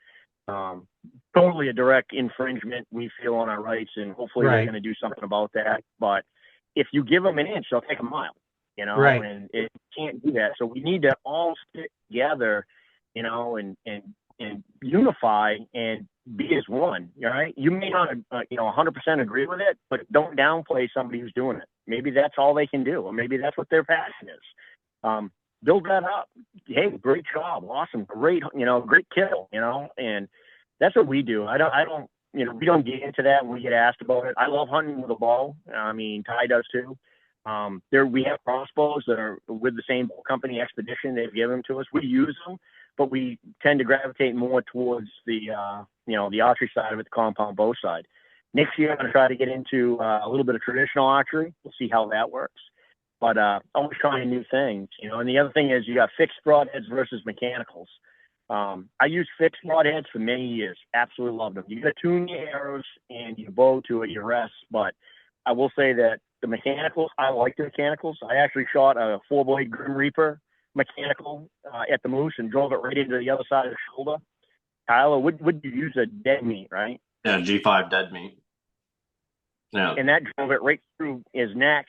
Totally a direct infringement, we feel, on our rights, and hopefully they're going to do something about that. But if you give them an inch, they'll take a mile, and it can't do that. So we need to all stick together, and unify and be as one. All right. You may not, 100% agree with it, but don't downplay somebody who's doing it. Maybe that's all they can do, or maybe that's what their passion is. Build that up. Hey, great job. Awesome. Great, great kill, and that's what we do. I don't, we don't get into that when we get asked about it. I love hunting with a bow. I mean, Ty does too. We have crossbows that are with the same company, Expedition. They've given them to us. We use them, but we tend to gravitate more towards the archery side of it, the compound bow side. Next year, I'm going to try to get into a little bit of traditional archery. We'll see how that works. But always trying new things, And the other thing is you got fixed broadheads versus mechanicals. I used fixed broadheads for many years. Absolutely loved them. You got to tune your arrows and your bow to it, your rest. But I will say that the mechanicals, I like the mechanicals. I actually shot a 4-blade Grim Reaper mechanical at the moose and drove it right into the other side of the shoulder. Tyler, would you use a dead meat, right? Yeah, G5 dead meat. Yeah. And that drove it right through his neck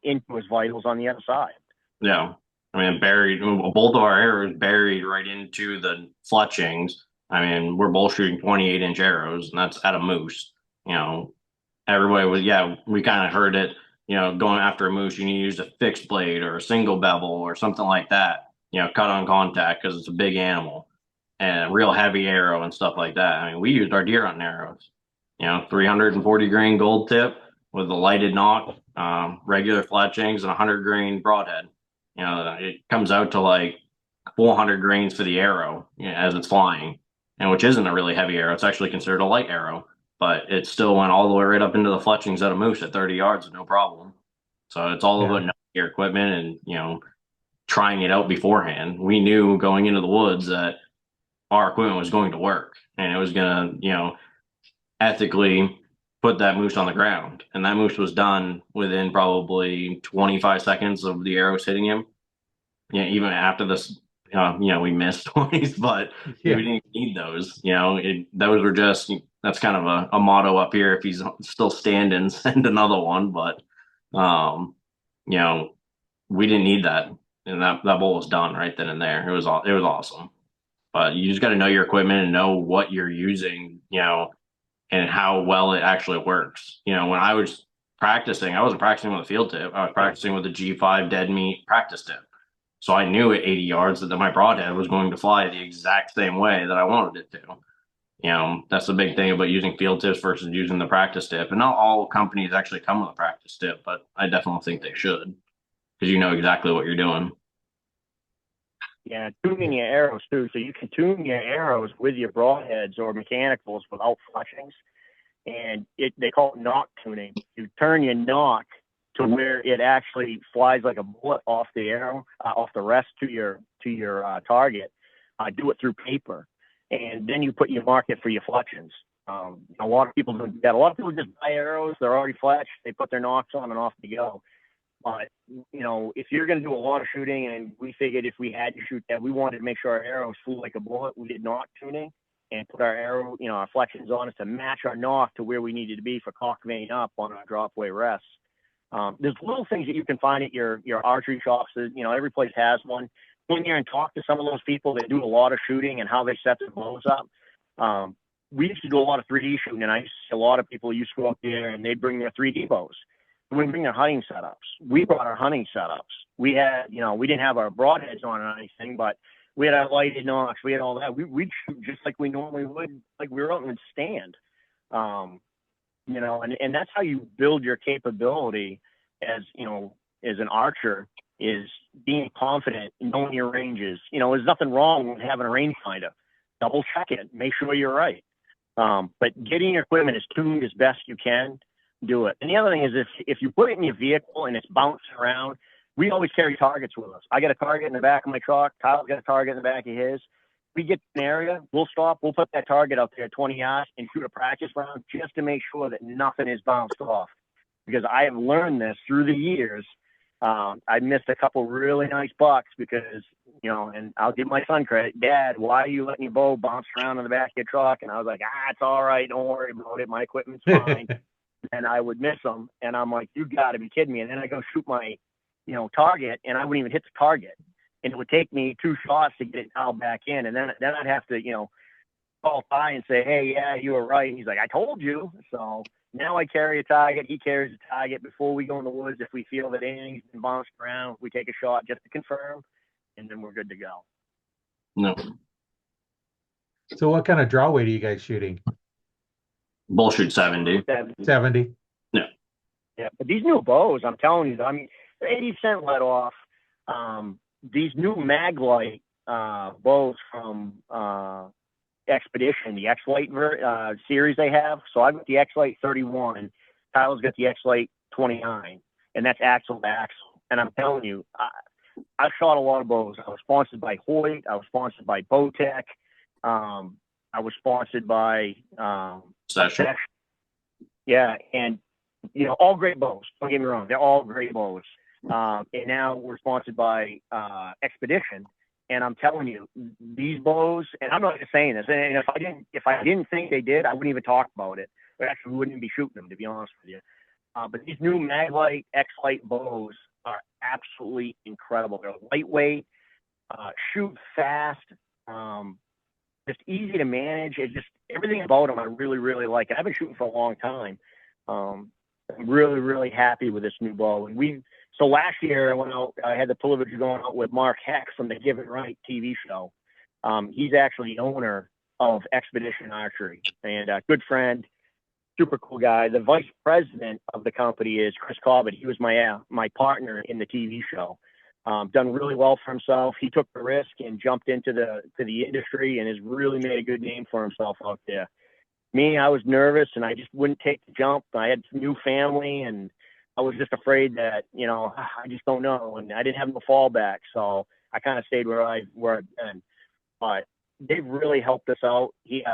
into his vitals on the other side. Yeah. I mean, buried, both of our arrows buried right into the fletchings. I mean, we're both shooting 28-inch arrows, and that's at a moose. Everybody was, we kind of heard it, going after a moose, you need to use a fixed blade or a single bevel or something like that, cut on contact because it's a big animal and a real heavy arrow and stuff like that. I mean, we used our deer hunting arrows, 340 grain gold tip with a lighted knock, regular fletchings, and 100 grain broadhead. It comes out to like 400 grains for the arrow as it's flying, and which isn't a really heavy arrow. It's actually considered a light arrow, but it still went all the way right up into the fletchings at a moose at 30 yards with no problem. So it's all about knowing your equipment and, trying it out beforehand. We knew going into the woods that our equipment was going to work and it was going to, ethically put that moose on the ground. And that moose was done within probably 25 seconds of the arrows hitting him. Even after this, we missed twice, but we didn't need those. Those were just, that's kind of a motto up here. If he's still standing, send another one. But, we didn't need that. And that bull was done right then and there. It was awesome. But you just got to know your equipment and know what you're using, and how well it actually works. When I was practicing, I wasn't practicing with a field tip. I was practicing with a G5 dead meat practice tip. So I knew at 80 yards that my broadhead was going to fly the exact same way that I wanted it to. That's the big thing about using field tips versus using the practice tip. And not all companies actually come with a practice tip, but I definitely think they should because you know exactly what you're doing. Yeah, tuning your arrows too. So you can tune your arrows with your broadheads or mechanicals without fletchings. And they call it knock tuning. You turn your knock to where it actually flies like a bullet off the arrow, off the rest to your target. Do it through paper, and then you put your market for your fletchings. A lot of people don't do that. A lot of people just buy arrows; they're already fletched. They put their knocks on and off they go. But if you're going to do a lot of shooting, and we figured if we had to shoot that, we wanted to make sure our arrows flew like a bullet. We did knock tuning and put our arrow, our fletchings on us to match our knock to where we needed to be for cock vein up on our drop away rests. There's little things that you can find at your archery shops. Every place has one. go in there and talk to some of those people that do a lot of shooting and how they set their bows up. We used to do a lot of 3D shooting, and I used to see a lot of people used to go up there and they'd bring their 3D bows. We wouldn't bring their hunting setups. We brought our hunting setups. We had, we didn't have our broadheads on or anything, but we had our lighted nocks. We had all that. We'd shoot just like we normally would, like we were out in the stand. And that's how you build your capability as an archer, is being confident, knowing your ranges. There's nothing wrong with having a rangefinder. Double check it, make sure you're right. But getting your equipment as tuned as best you can, do it. And the other thing is, if you put it in your vehicle and it's bouncing around, we always carry targets with us. I got a target in the back of my truck. Kyle's got a target in the back of his. We get to an area, we'll stop, we'll put that target up there 20 yards and shoot a practice round just to make sure that nothing is bounced off. Because I have learned this through the years. I missed a couple really nice bucks because, and I'll give my son credit. Dad, why are you letting your bow bounce around in the back of your truck? And I was like, it's all right. Don't worry about it. My equipment's fine. And I would miss them. And I'm like, you got to be kidding me. And then I go shoot my, target, and I wouldn't even hit the target. And it would take me 2 shots to get it dialed back in. And then I'd have to, call Ty and say, hey, yeah, you were right. And he's like, I told you. So now I carry a target. He carries a target. Before we go in the woods, if we feel that anything's been bounced around, we take a shot just to confirm, and then we're good to go. No. So what kind of draw weight are you guys shooting? Bull shoot 70. 70? Yeah. Yeah, but these new bows, I'm telling you, 80 cent let off. These new Maglite bows from Expedition, the X-Lite series they have. So I've got the X-Lite 31. Kyle's got the X-Lite 29, and that's axle to axle. And I'm telling you, I've shot a lot of bows. I was sponsored by Hoyt. I was sponsored by Bowtech. I was sponsored by Session. Yeah, and all great bows. Don't get me wrong; they're all great bows. And now we're sponsored by Expedition. And I'm telling you, these bows, and I'm not just saying this, and if I didn't think they did, I wouldn't even talk about it. Or actually, we wouldn't be shooting them, to be honest with you. But these new Maglite X-Lite bows are absolutely incredible. They're lightweight, shoot fast, just easy to manage. It's just everything about them I really, really like. And I've been shooting for a long time. I'm really, really happy with this new bow. And so last year I went out, I had the privilege of going out with Mark Heck from the Give It Right TV show. He's actually the owner of Expedition Archery, and a good friend, super cool guy. The vice president of the company is Chris Cobbett. He was my partner in the TV show. Done really well for himself. He took the risk and jumped into the industry and has really made a good name for himself out there. Me, I was nervous and I just wouldn't take the jump. I had a new family and I was just afraid that, I just don't know. And I didn't have no fallback. So I kind of stayed where I've been. But they've really helped us out. He,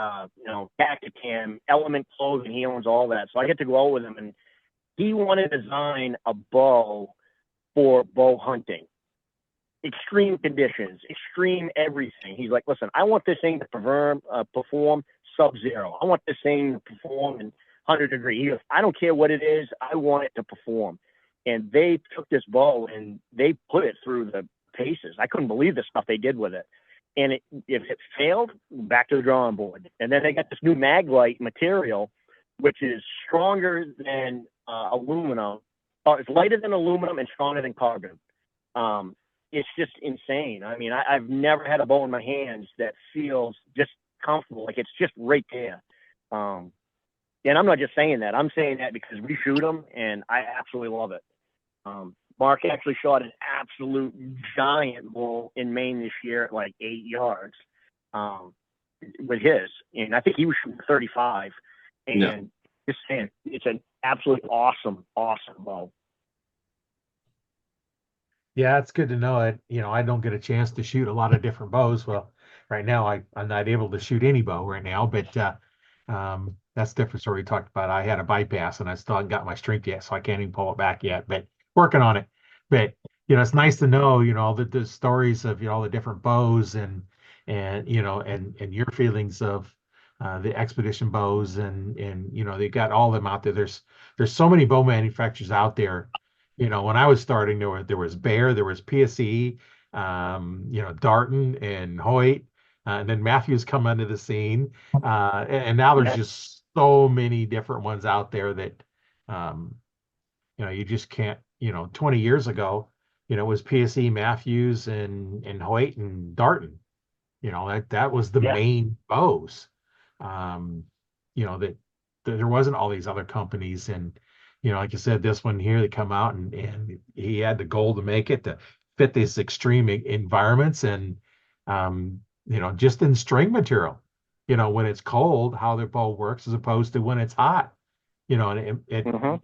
Cacticam, Element Clothing, he owns all that. So I get to go out with him, and he wanted to design a bow for bow hunting. Extreme conditions, extreme everything. He's like, listen, I want this thing to perform sub-zero. I want this thing to perform in 100 degrees. He goes, I don't care what it is. I want it to perform. And they took this bow and they put it through the paces. I couldn't believe the stuff they did with it. And if it failed, back to the drawing board. And then they got this new Maglite material, which is stronger than aluminum. It's lighter than aluminum and stronger than carbon. It's just insane. I mean, I've never had a bow in my hands that feels just comfortable. Like it's just right there. And I'm not just saying that. I'm saying that because we shoot them, and I absolutely love it. Mark actually shot an absolute giant bull in Maine this year at like 8 yards with his. And I think he was shooting 35. And just saying, it's an absolutely awesome bow. Yeah, it's good to know it. I don't get a chance to shoot a lot of different bows. Well, right now I'm not able to shoot any bow right now, but that's a different story we talked about. I had a bypass and I still haven't got my strength yet, so I can't even pull it back yet, but working on it. But it's nice to know, the stories of all the different bows and your feelings of the Expedition bows and they got all of them out there. There's so many bow manufacturers out there. When I was starting, there was Bear, there was PSE, Darton and Hoyt, and then Matthews come onto the scene. And now there's Yeah. just so many different ones out there that, um, you just can't, 20 years ago, it was PSE, Matthews, and Hoyt and Darton. That was the Yeah. main bows. Um, that there wasn't all these other companies. And, like you said, this one here, they come out and he had the goal to make it to fit these extreme environments. And, just in string material, when it's cold, how the bow works as opposed to when it's hot, and it Hmm.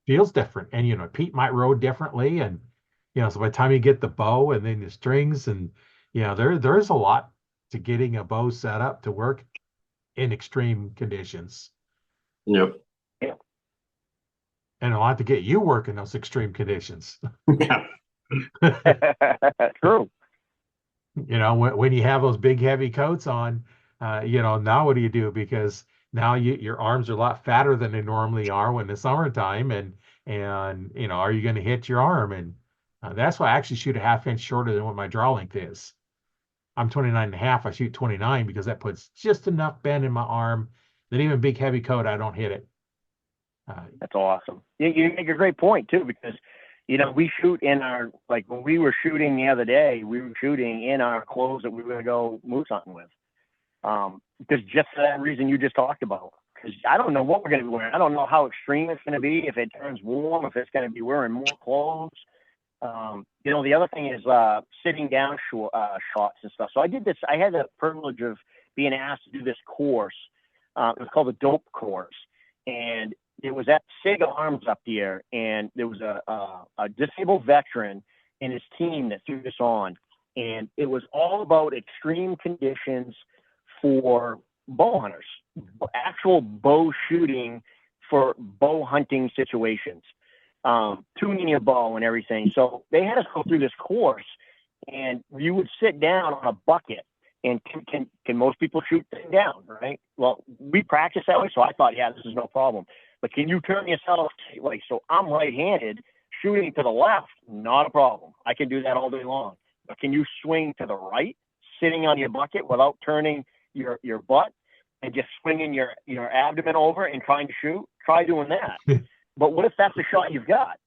feels different. And, Pete might row differently. And, so by the time you get the bow and then the strings and, there's a lot to getting a bow set up to work in extreme conditions, Yep. Yeah. and a lot to get you work in those extreme conditions. Yeah. True. When you have those big heavy coats on, now what do you do? Because now your arms are a lot fatter than they normally are when it's summertime, and are you going to hit your arm? And that's why I actually shoot a half inch shorter than what my draw length is. I'm 29 and a half. I shoot 29 because that puts just enough bend in my arm that even big heavy coat, I don't hit it. That's awesome. You make a great point too, because we shoot in our, like when we were shooting the other day, we were shooting in our clothes that we were going to go moose hunting with. Because just for that reason you just talked about. Because I don't know what we're going to be wearing. I don't know how extreme it's going to be. If it turns warm, if it's going to be wearing more clothes. The other thing is sitting down shots and stuff. So I did this. I had the privilege of being asked to do this course. It was called the Dope Course, and it was at SIG Arms up here. And there was a disabled veteran and his team that threw this on, and it was all about extreme conditions for bow hunters, actual bow shooting for bow hunting situations. Tuning your bow and everything. So they had us go through this course, and you would sit down on a bucket. And can most people shoot sitting down, right? Well, we practice that way, so I thought, yeah, this is no problem. But can you turn yourself so I'm right-handed, shooting to the left, not a problem. I can do that all day long. But can you swing to the right, sitting on your bucket without turning your butt and just swinging your abdomen over and trying to shoot? Try doing that. But what if that's the shot you've got?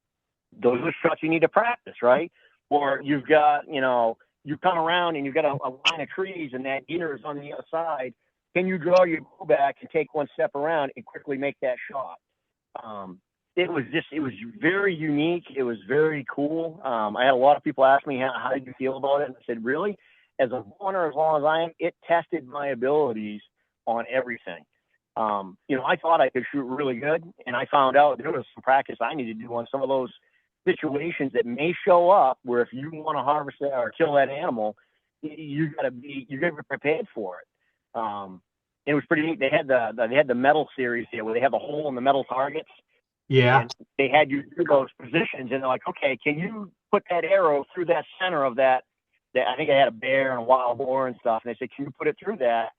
Those are shots you need to practice, right? Or you've got, you come around and you've got a line of trees and that deer is on the other side. Can you draw your bow back and take one step around and quickly make that shot? It was very unique. It was very cool. I had a lot of people ask me, how did you feel about it? And I said, really? As a runner, as long as I am, it tested my abilities on everything. I thought I could shoot really good, and I found out there was some practice I needed to do on some of those situations that may show up where if you want to harvest that or kill that animal, you got to be prepared for it. It was pretty neat. They had the metal series here where they have a hole in the metal targets. Yeah. And they had you do those positions, and they're like, okay, can you put that arrow through that center of that? I think I had a bear and a wild boar and stuff, and they said, can you put it through that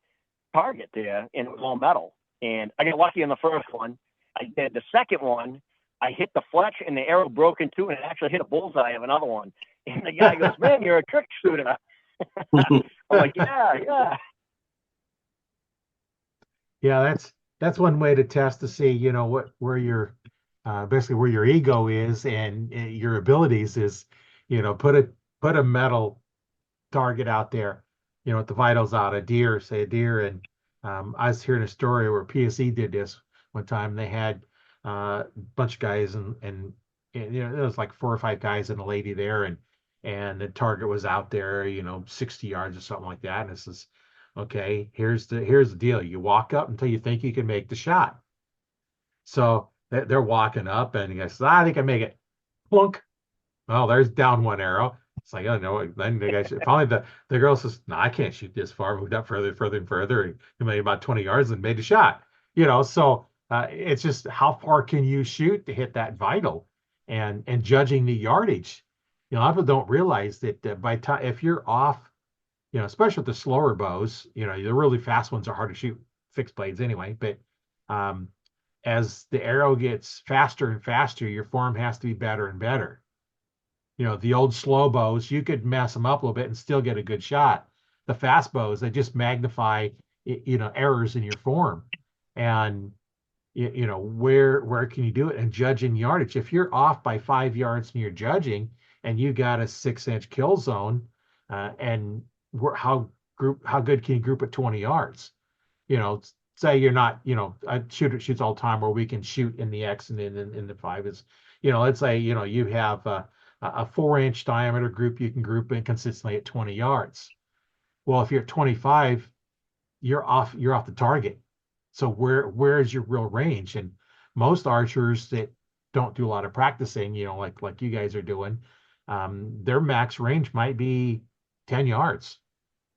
target there? And it was all metal. And I got lucky on the first one. I did the second one. I hit the fletch and the arrow broke in two, and it actually hit a bullseye of another one. And the guy goes, "Man, you're a trick shooter." I'm like, yeah. Yeah, that's one way to test to see, where your basically where your ego is and your abilities is, put a metal target out there, with the vitals out, say a deer. And I was hearing a story where PSE did this one time. They had a bunch of guys and there was like 4 or 5 guys and a lady there, and the target was out there, 60 yards or something like that. And this is okay. Here's the deal. You walk up until you think you can make the shot. So they're walking up, and he goes, I think I make it. Plunk. Well, there's down one arrow. It's like, oh no. Then the guy finally the girl says, no, I can't shoot this far. Moved up further and further. And he made about 20 yards and made a shot. So it's just how far can you shoot to hit that vital, and judging the yardage. A lot of people don't realize that by time if you're off, especially with the slower bows, the really fast ones are hard to shoot fixed blades anyway. But as the arrow gets faster and faster, your form has to be better and better. The old slow bows, you could mess them up a little bit and still get a good shot. The fast bows, they just magnify, errors in your form. And where can you do it? And judging yardage. If you're off by 5 yards and you're judging, and you got a 6-inch kill zone, and how good can you group at 20 yards? Say you're not, a shooter shoots all the time where we can shoot in the X and in the five is, let's say, you have a 4-inch diameter group you can group in consistently at 20 yards. Well, if you're at 25, you're off the target. So where is your real range? And most archers that don't do a lot of practicing, like you guys are doing, their max range might be 10 yards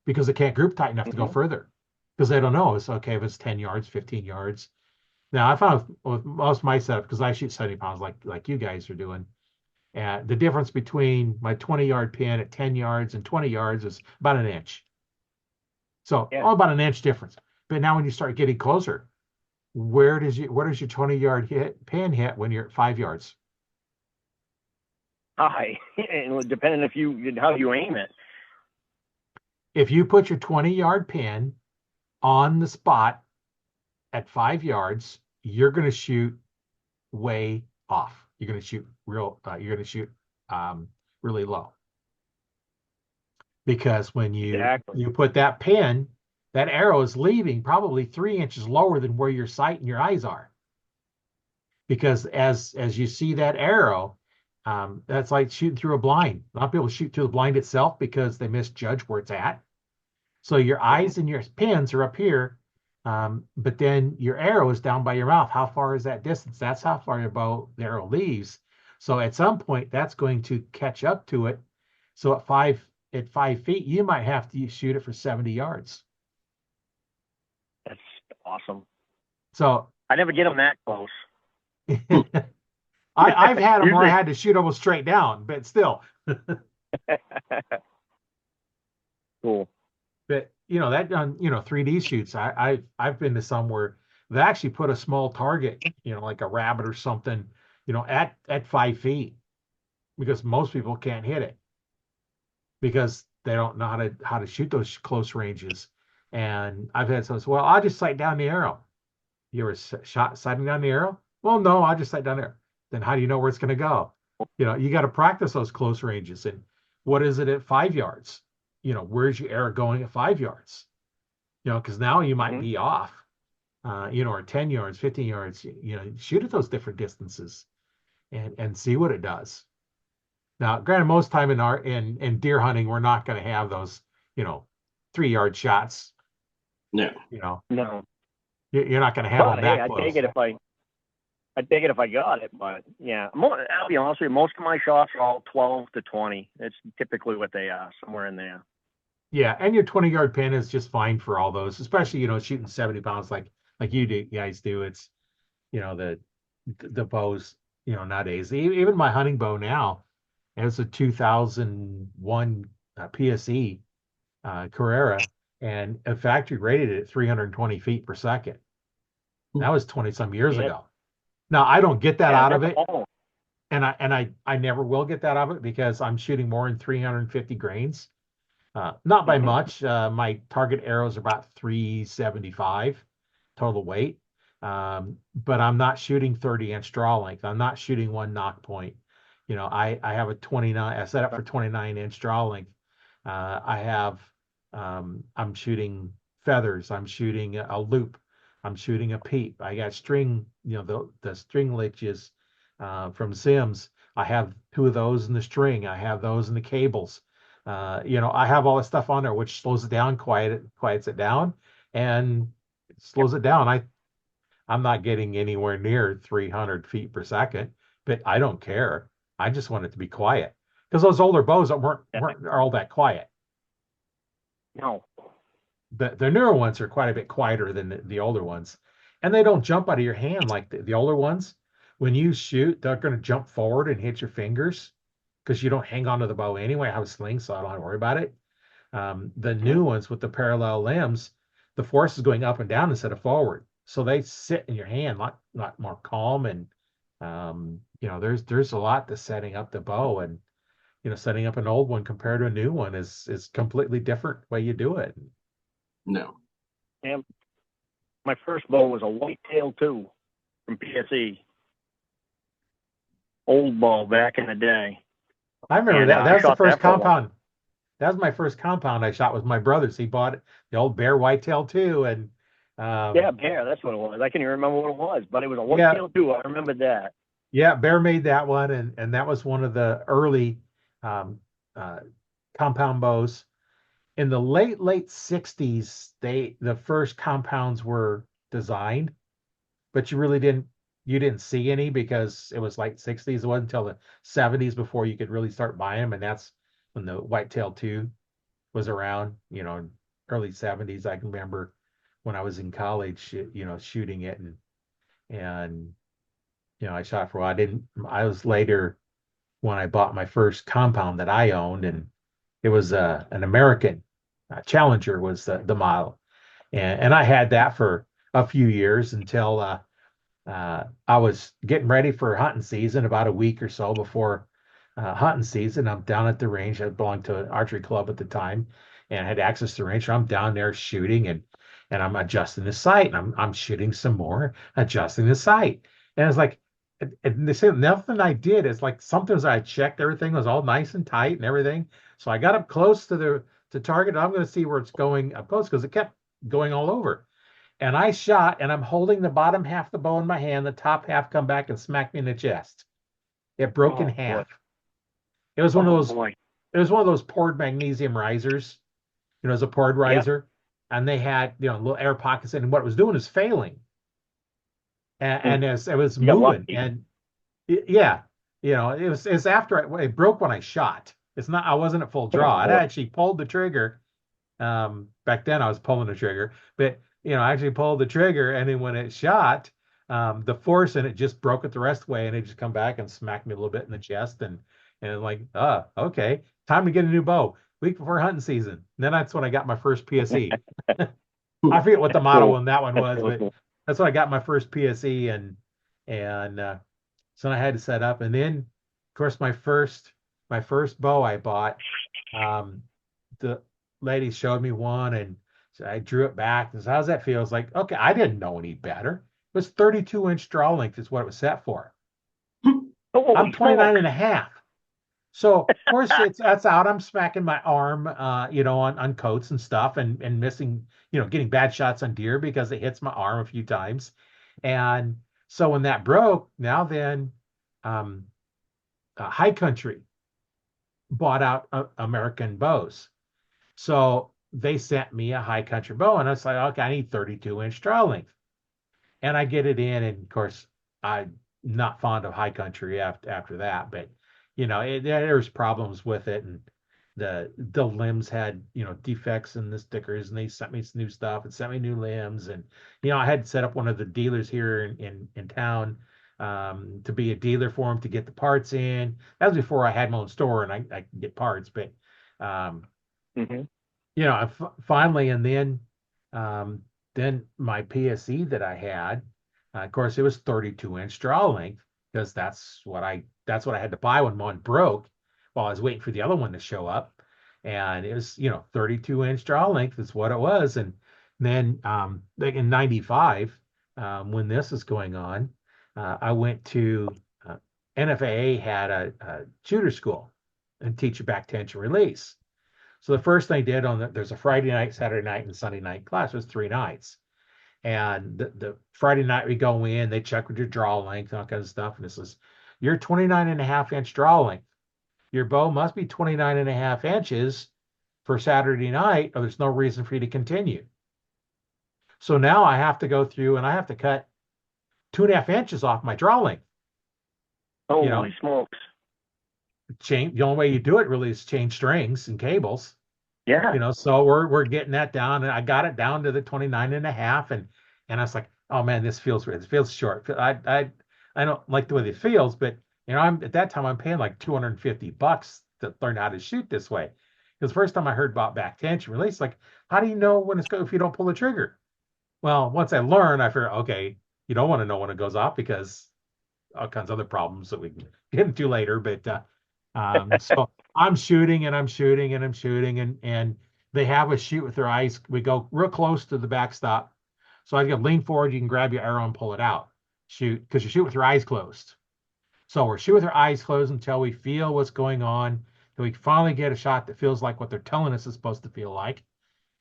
because they can't group tight enough to go further because they don't know. It's okay if it's 10 yards, 15 yards. Now I found with most of my setup, because I shoot 70 pounds like you guys are doing, and the difference between my 20-yard pin at 10 yards and 20 yards is about an inch. So all about an inch difference. But now when you start getting closer, where does your 20-yard pin hit when you're at 5 yards? High, and depending how you aim it. If you put your 20-yard pin on the spot at 5 yards, you're going to shoot way off. You're going to shoot really low. Because when you put that pin, that arrow is leaving probably 3 inches lower than where your sight and your eyes are. Because as you see that arrow, that's like shooting through a blind. A lot of people shoot through the blind itself because they misjudge where it's at. So your eyes and your pins are up here, but then your arrow is down by your mouth. How far is that distance? That's how far the arrow leaves. So at some point, that's going to catch up to it. So at 5 feet, you might have to shoot it for 70 yards. That's awesome. So I never get them that close. I've had them where I had to shoot almost straight down, but still. Cool. But that 3D shoots, I've been to some where they actually put a small target, like a rabbit or something, at 5 feet, because most people can't hit it because they don't know how to shoot those close ranges. And I've had some say, well, I'll just sight down the arrow. You ever sighting down the arrow? Well, no, I just sight down there. Then how do you know where it's going to go? You got to practice those close ranges. And what is it at 5 yards? Where's your arrow going at 5 yards? Because now you might be off, or 10 yards, 15 yards, shoot at those different distances and see what it does. Now, granted, most time in deer hunting, we're not going to have those, 3-yard shots. Yeah. No. You're not going to have them that close. I'd take it if I got it, but yeah, I'll be honest with you, most of my shots are all 12 to 20. It's typically what they are, somewhere in there. Yeah, and your 20-yard pin is just fine for all those, especially, shooting 70 pounds like you guys do. It's, the bows, nowadays. Even my hunting bow now has a 2001 PSE Carrera, and a factory rated it at 320 feet per second. That was 20 some years ago. Now I don't get that out of it, and I never will get that out of it because I'm shooting more than 350 grains, not by much. My target arrows are about 375 total weight, but I'm not shooting 30-inch draw length. I'm not shooting one knock point. I have a 29. I set up for 29-inch draw length. I'm shooting feathers. I'm shooting a loop. I'm shooting a peep. I got string, the string leeches from Sims. I have 2 of those in the string. I have those in the cables. I have all this stuff on there, which slows it down, quiets it down, and slows it down. I'm not getting anywhere near 300 feet per second, but I don't care. I just want it to be quiet because those older bows weren't all that quiet. No. The newer ones are quite a bit quieter than the older ones, and they don't jump out of your hand like the older ones. When you shoot, they're going to jump forward and hit your fingers because you don't hang onto the bow anyway. I have a sling, so I don't have to worry about it. The new ones with the parallel limbs, the force is going up and down instead of forward, so they sit in your hand a lot more calm. And there's a lot to setting up the bow, and setting up an old one compared to a new one is completely different way you do it. No. And my first bow was a whitetail too from PSE, old bow back in the day, I remember and that. That I was the shot first that for a while. compound. That was my first compound I shot with my brothers. He bought the old Bear whitetail too, and Yeah, um, bear. That's what it was. I can't even remember what it was, but it was a yeah, whitetail too. I remember that. yeah, Bear made that one, and that was one of the early um, uh, compound bows. In the late 60s, the first compounds were designed, but you didn't see any because it was like 60s. It wasn't until the 70s before you could really start buying them, and that's when the Whitetail 2 was around, early 70s. I can remember when I was in college, shooting it, and I shot for a while. I was later when I bought my first compound that I owned, and it was an American Challenger was the model, and I had that for a few years until I was getting ready for hunting season about a week or so before hunting season. I'm down at the range. I belonged to an archery club at the time and had access to the range. So I'm down there shooting and I'm adjusting the sight and I'm shooting some more, adjusting the sight. And it's like, and they say nothing I did is like sometimes I checked everything was all nice and tight and everything. So I got up close to the target. I'm going to see where it's going up close because it kept going all over. And I shot, and I'm holding the bottom half of the bow in my hand. The top half come back and smacked me in the chest. It broke in Oh boy. half. It was one of Oh those. boy. It was one of those poured magnesium risers. It was a poured Yep. riser, and they had little air pockets in. And what it was doing is failing, and as it was You got moving, lucky. and yeah, it's after it broke when I shot. It's not. I wasn't at full Oh draw. I boy. actually pulled the trigger. Back then I was pulling the trigger, but I actually pulled the trigger, and then when it shot, the force in it just broke it the rest of the way, and it just come back and smacked me a little bit in the chest, and like, okay, time to get a new bow. Week before hunting season. And then that's when I got my first PSE. I forget what the model Cool. on that one That's was, really but cool. that's when I got my first PSE, and so I had to set up, and then of course my first bow I bought. Um, the lady showed me one and so I drew it back. And said, how's that feel? I was like, okay, I didn't know any better. It was 32-inch draw length is what it was set for. I'm Holy 29 smokes. and a half. So of course that's out. I'm smacking my arm, on coats and stuff and missing, getting bad shots on deer because it hits my arm a few times. And so when that broke, now then, um, High Country bought out American bows. So they sent me a high country bow, and I was like, okay, I need 32-inch draw length. And I get it in, and of course, I'm not fond of high country after that, but there's problems with it, and the limbs had defects in the stickers, and they sent me some new stuff and sent me new limbs, and I had set up one of the dealers here in town to be a dealer for them to get the parts in. That was before I had my own store and I could get parts, but um, Hmm. finally, and then my PSE that I had, of course, it was 32-inch draw length because that's what I had to buy when mine broke while I was waiting for the other one to show up, and it was 32-inch draw length is what it was, and then like in '95, when this is going on, I went to NFAA had a shooter school and teach you back tension release. So the first thing I did there's a Friday night, Saturday night, and Sunday night class. It was 3 nights. And the Friday night we go in, they check with your draw length and all kinds of stuff. And this is your 29 and a half inch draw length. Your bow must be 29 and a half inches for Saturday night, or there's no reason for you to continue. So now I have to go through and I have to cut 2.5 inches off my draw length. You know, Holy smokes. change the only way you do it really is change strings and cables. Yeah. So we're getting that down, and I got it down to the 29 and a half, and I was like, oh man, it feels short. I don't like the way it feels, but I'm at that time I'm paying like $250 to learn how to shoot this way. Because the first time I heard about back tension release, like, how do you know when it's go if you don't pull the trigger? Well, once I learned, I figured, okay, you don't want to know when it goes off because all kinds of other problems that we can get into later. But so I'm shooting and I'm shooting and I'm shooting and they have us shoot with their eyes. We go real close to the backstop. So I can lean forward, you can grab your arrow and pull it out. Shoot, because you shoot with your eyes closed. So we're shooting with our eyes closed until we feel what's going on, till we finally get a shot that feels like what they're telling us is supposed to feel like.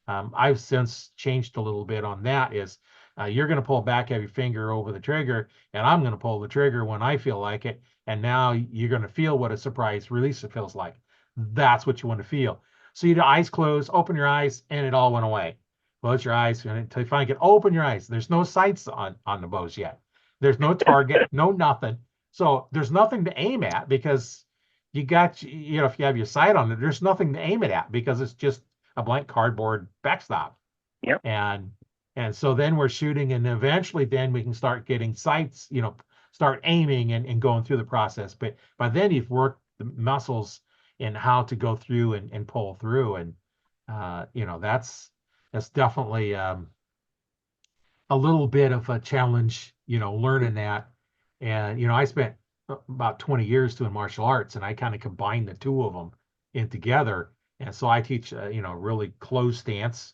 I've since changed a little bit on that. Is you're going to pull back, have your finger over the trigger, and I'm going to pull the trigger when I feel like it. And now you're going to feel what a surprise release it feels like. That's what you want to feel. So you do eyes closed, open your eyes, and it all went away. Close your eyes until you finally get open your eyes. There's no sights on the bows yet. There's no target, no nothing. So there's nothing to aim at because you got, if you have your sight on it, there's nothing to aim it at because it's just a blank cardboard backstop. Yep. And so then we're shooting, and eventually then we can start getting sights, start aiming and going through the process. But by then you've worked the muscles in how to go through and pull through. And that's definitely a little bit of a challenge, learning that. And I spent about 20 years doing martial arts, and I kind of combined the two of them in together. And so I teach, really close stance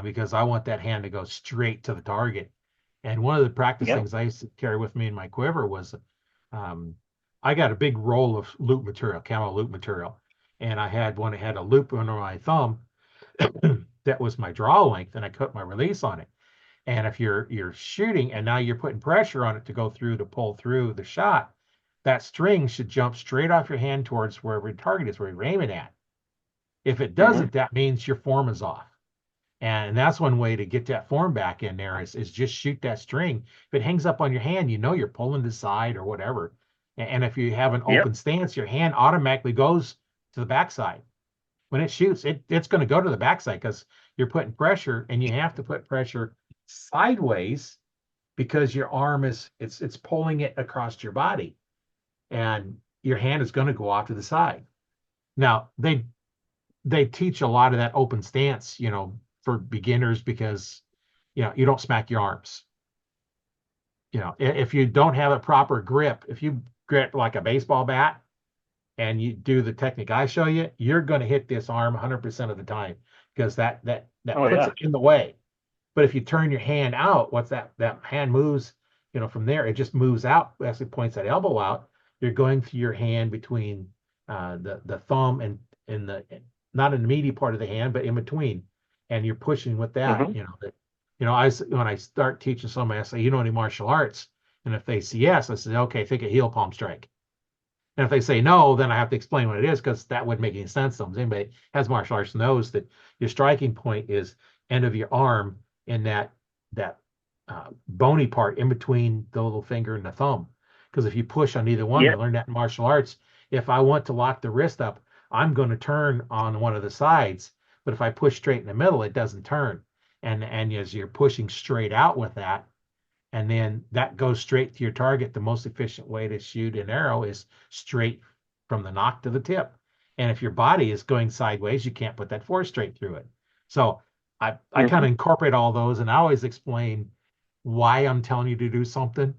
because I want that hand to go straight to the target. And one of the practice Yep. things I used to carry with me in my quiver was um, I got a big roll of loop material, camo loop material, and I had one that had a loop under my thumb that was my draw length, and I cut my release on it. And if you're shooting and now you're putting pressure on it to go through to pull through the shot, that string should jump straight off your hand towards wherever your target is, where you're aiming at. If it Hmm. doesn't, that means your form is off. And that's one way to get that form back in there is just shoot that string. If it hangs up on your hand, you're pulling the side or whatever. And if you have an Yep. open stance, your hand automatically goes to the backside. When it shoots, it's going to go to the backside because you're putting pressure, and you have to put pressure sideways because your arm it's pulling it across your body, and your hand is going to go off to the side. Now they teach a lot of that open stance, for beginners because you don't smack your arms. If you don't have a proper grip, if you grip like a baseball bat and you do the technique I show you, you're going to hit this arm 100% of the time because that Oh puts yeah. it in the way. But if you turn your hand out, what's that hand moves, from there, it just moves out as it points that elbow out. You're going through your hand between the thumb and the not in the meaty part of the hand, but in between, and you're pushing with that. Hmm. When I start teaching somebody, I say, any martial arts, and if they say yes, I say, okay, think of heel palm strike. And if they say no, then I have to explain what it is because that wouldn't make any sense to them. Anybody has martial arts knows that your striking point is end of your arm in that bony part in between the little finger and the thumb. Because if you push on either one, we Yep. learned that in martial arts. If I want to lock the wrist up, I'm going to turn on one of the sides. But if I push straight in the middle, it doesn't turn. And as you're pushing straight out with that, and then that goes straight to your target. The most efficient way to shoot an arrow is straight from the nock to the tip. And if your body is going sideways, you can't put that force straight through it. So I kind Hmm. of incorporate all those, and I always explain why I'm telling you to do something.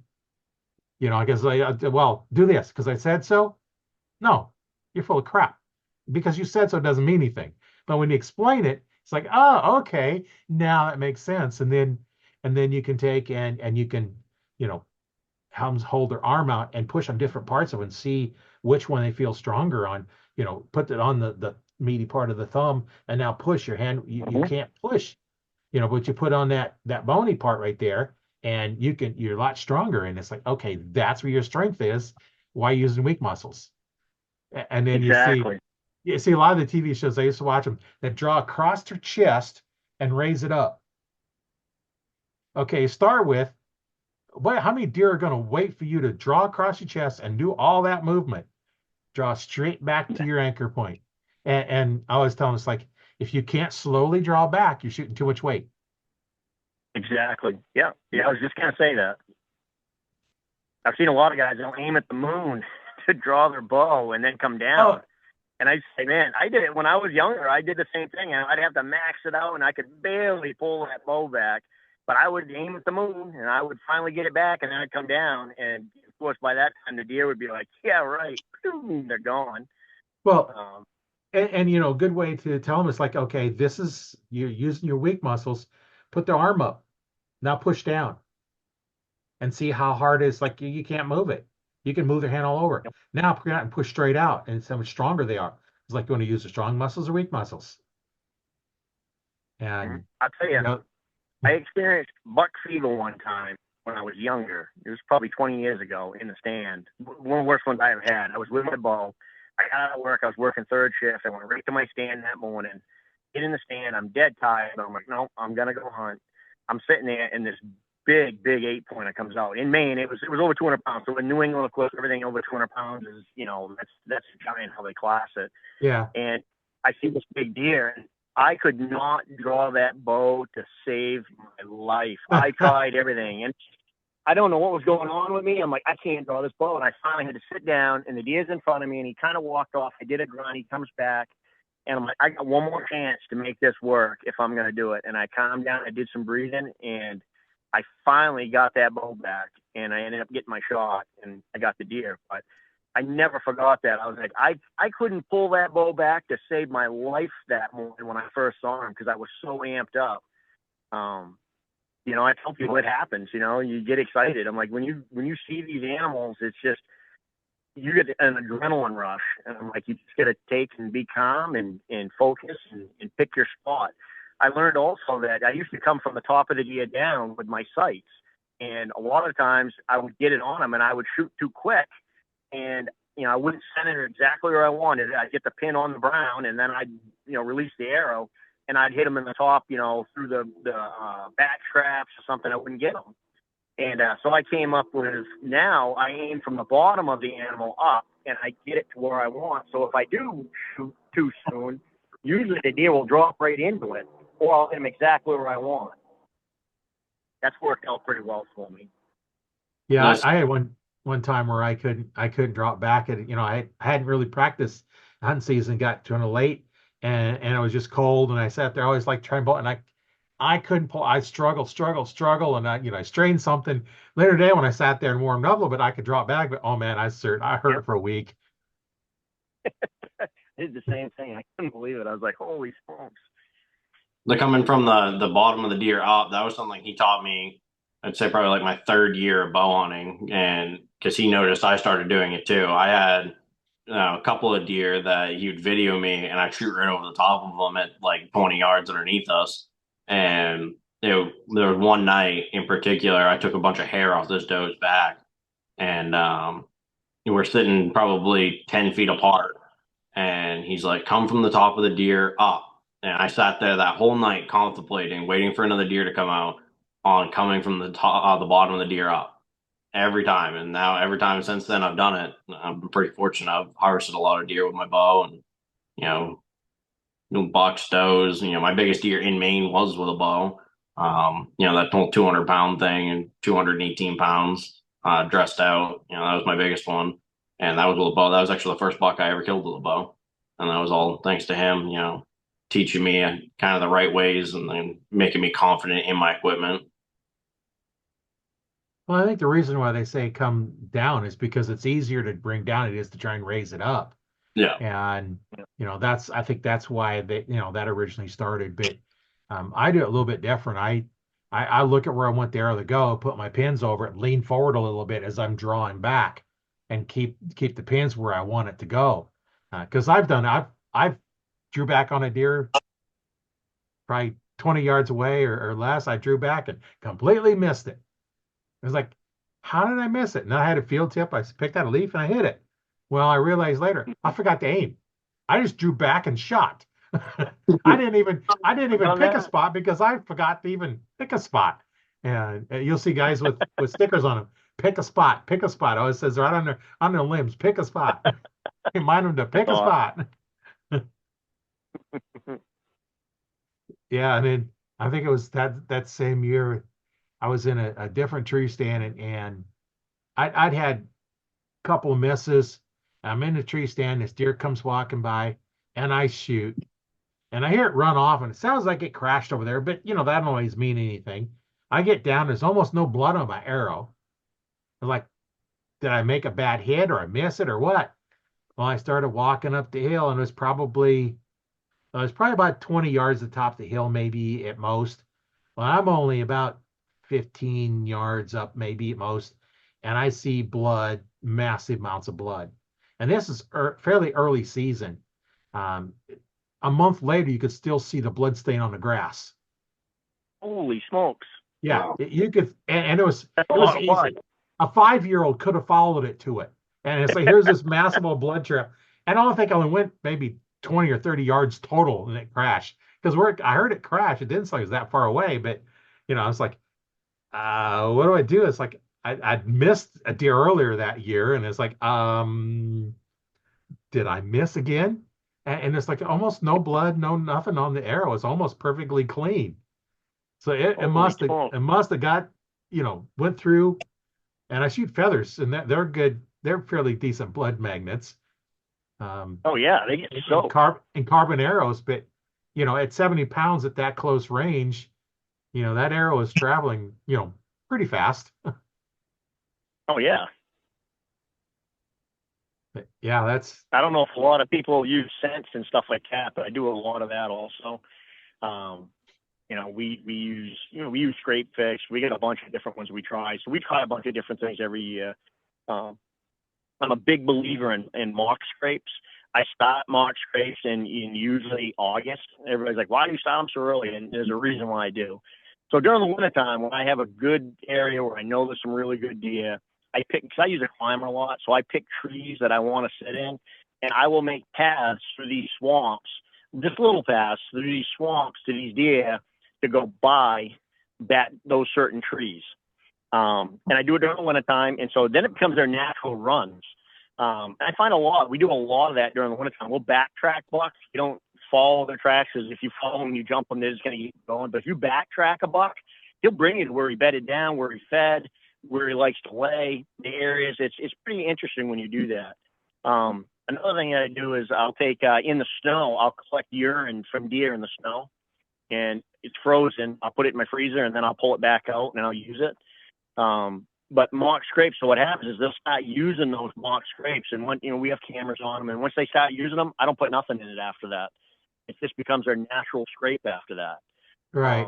Because well, do this because I said so. No, you're full of crap. Because you said so doesn't mean anything. But when you explain it, it's like, oh, okay, now that makes sense. And then you can take and you can, you know, hold their arm out and push on different parts of it and see which one they feel stronger on. Put it on the meaty part of the thumb and now push your hand. You Hmm. can't push, but you put on that bony part right there and you're a lot stronger. And it's like, okay, that's where your strength is. Why using weak muscles? And then Exactly. you see a lot of the TV shows I used to watch them that draw across their chest and raise it up. Okay, start with how many deer are going to wait for you to draw across your chest and do all that movement? Draw straight back to your anchor point. And I always tell them it's like if you can't slowly draw back, you're shooting too much weight. Exactly. Yeah. Yeah. I was just gonna say that. I've seen a lot of guys they'll aim at the moon to draw their bow and then come Oh, down. And I say, man, I did it when I was younger. I did the same thing. I'd have to max it out, and I could barely pull that bow back. But I would aim at the moon, and I would finally get it back, and then I'd come down. And of course, by that time, the deer would be like, "Yeah, right." They're gone. Well, Um, and you know, a good way to tell them is like, okay, this is you're using your weak muscles. Put the arm up, now push down, and see how hard it is. Like you can't move it. You can move their hand all over. Now put out and push straight out, and it's how much stronger they are. It's like you want to use the strong muscles or weak muscles. And I'll tell you you, know, I experienced buck fever one time when I was younger. It was probably 20 years ago in the stand. One of the worst ones I ever had. I was with my bow. I got out of work. I was working third shift. I went right to my stand that morning. Get in the stand. I'm dead tired. I'm like, no, I'm gonna go hunt. I'm sitting there, and this big 8 pointer comes out. In Maine, it was over 200 pounds. So in New England, of course, everything over 200 pounds is, that's giant how they class it. yeah. And I see this big deer, and I could not draw that bow to save my life. I tried everything, and I don't know what was going on with me. I'm like, I can't draw this bow, and I finally had to sit down, and the deer's in front of me, and he kind of walked off. I did a grunt. He comes back, and I'm like, I got one more chance to make this work if I'm going to do it. And I calmed down. I did some breathing, and I finally got that bow back, and I ended up getting my shot, and I got the deer. But I never forgot that. I was like, I couldn't pull that bow back to save my life that morning when I first saw him because I was so amped up. Um, I tell people it happens. You get excited. I'm like, when you see these animals, it's just you get an adrenaline rush, and I'm like, you just got to take and be calm and focus and pick your spot. I learned also that I used to come from the top of the deer down with my sights, and a lot of times I would get it on them and I would shoot too quick, and I wouldn't send it exactly where I wanted. I'd get the pin on the brown, and then I'd release the arrow, and I'd hit them in the top, through the back straps or something. I wouldn't get them, and so I came up with now I aim from the bottom of the animal up, and I get it to where I want. So if I do shoot too soon, usually the deer will drop right into it, or I'll hit him exactly where I want. That's worked out pretty well for me. Yeah, Nice. I had one time where I couldn't drop back at I hadn't really practiced hunting season, got to late, and it was just cold, and I sat there, I always like trying to and I couldn't pull. I struggle, and I strained something. Later today when I sat there and warmed up a little bit, I could drop back, but oh man, I hurt Yep. it for a week. I did the same thing. I couldn't believe it. I was like, holy smokes. The coming from the bottom of the deer up, that was something he taught me. I'd say probably like my third year of bow hunting, and because he noticed I started doing it too. I had a couple of deer that he would video me, and I'd shoot right over the top of them at like 20 yards underneath us. And there was one night in particular, I took a bunch of hair off this doe's back, and we're sitting probably 10 feet apart. And he's like, come from the top of the deer up. And I sat there that whole night contemplating, waiting for another deer to come out on coming from the top, the bottom of the deer up every time. And now every time since then I've done it. I'm pretty fortunate. I've harvested a lot of deer with my bow, and you know, new bucks, does. My biggest deer in Maine was with a bow. That whole 200-pound thing and 218 pounds dressed out. That was my biggest one. And that was with a bow. That was actually the first buck I ever killed with a bow. And that was all thanks to him, teaching me kind of the right ways and then making me confident in my equipment. Well, I think the reason why they say come down is because it's easier to bring down it is to try and raise it up. Yeah. And that's I think that's why that originally started. But I do it a little bit different. I look at where I want the arrow to go, put my pins over it, lean forward a little bit as I'm drawing back, and keep the pins where I want it to go. Because I've drew back on a deer probably 20 yards away or less. I drew back and completely missed it. It was like, how did I miss it? And I had a field tip. I picked out a leaf and I hit it. Well, I realized later I forgot to aim. I just drew back and shot. I didn't even pick a spot because I forgot to even pick a spot. And you'll see guys with stickers on them. Pick a spot. Pick a spot. Oh, it says right on their limbs. Pick a spot. Remind them to pick a spot. Yeah, and then I think it was that same year I was in a different tree stand and I'd had a couple of misses. I'm in the tree stand. This deer comes walking by, and I shoot, and I hear it run off, and it sounds like it crashed over there, but that don't always mean anything. I get down. There's almost no blood on my arrow. I'm like, did I make a bad hit or I miss it or what? Well, I started walking up the hill, and it was probably about 20 yards at the top of the hill, maybe at most. Well, I'm only about 15 yards up, maybe at most, and I see blood, massive amounts of blood. And this is fairly early season. Um, a month later, you could still see the blood stain on the grass. Holy smokes! Yeah, Wow. you could, and That's a it was lot of easy. blood. A 5-year-old could have followed it to it, and it's like here's this massive old blood trail. And I don't think I only went maybe 20 or 30 yards total, and it crashed because I heard it crash. It didn't sound like it was that far away, but I was like, what do I do? It's like I'd missed a deer earlier that year, and it's like, did I miss again? And it's like almost no blood, no nothing on the arrow. It's almost perfectly clean. So it Holy smokes! must have got, went through. And I shoot feathers, and they're good. They're fairly decent blood magnets. Um, Oh yeah, they get in soaked. carbon arrows, but at 70 pounds at that close range, that arrow is traveling, pretty fast. Oh yeah. But yeah, that's I don't know if a lot of people use scents and stuff like that, but I do a lot of that also. Um, we use scrape fish. We get a bunch of different ones we try. So we try a bunch of different things every year. Um, I'm a big believer in mock scrapes. I start mock scrapes in usually August. Everybody's like, why do you start them so early? And there's a reason why I do. So during the wintertime, when I have a good area where I know there's some really good deer, because I use a climber a lot, so I pick trees that I want to sit in, and I will make paths through these swamps, just little paths through these swamps to these deer to go by those certain trees. And I do it during the wintertime, and so then it becomes their natural runs. I find we do a lot of that during the wintertime. We'll backtrack bucks. You don't follow their tracks, because if you follow them, you jump them, they're just going to keep going. But if you backtrack a buck, he'll bring you to where he bedded down, where he fed, where he likes to lay, the areas. It's pretty interesting when you do that. Another thing that I do is I'll take, in the snow, I'll collect urine from deer in the snow, and it's frozen. I'll put it in my freezer, and then I'll pull it back out, and I'll use it. But mock scrapes, so what happens is they'll start using those mock scrapes, and when we have cameras on them, and once they start using them, I don't put nothing in it after that. It just becomes their natural scrape after that. right.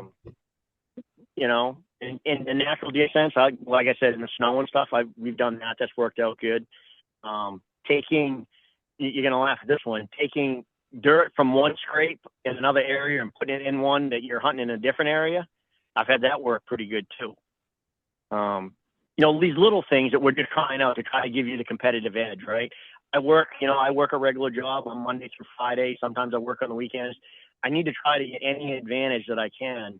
In the natural deer sense, like I said, in the snow and stuff, we've done that. That's worked out good. You're gonna laugh at this one. Taking dirt from one scrape in another area and putting it in one that you're hunting in a different area, I've had that work pretty good too. These little things that we're just trying out to try to give you the competitive edge, right? I work a regular job on Monday through Friday. Sometimes I work on the weekends. I need to try to get any advantage that I can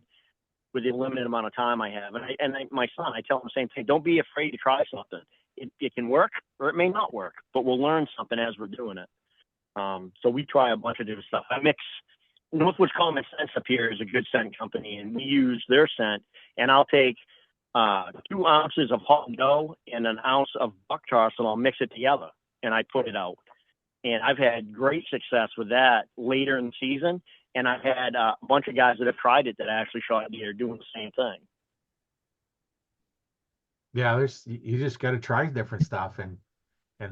with the limited amount of time I have. And my son, I tell him the same thing. Don't be afraid to try something. It can work or it may not work, but we'll learn something as we're doing it. So we try a bunch of different stuff. I mix Northwoods Common Sense up here is a good scent company, and we use their scent. And I'll take 2 ounces of hot dough and an ounce of buck charcoal, and I'll mix it together and I put it out. And I've had great success with that later in the season. And I've had a bunch of guys that have tried it that actually shot deer doing the same thing. Yeah, you just got to try different stuff and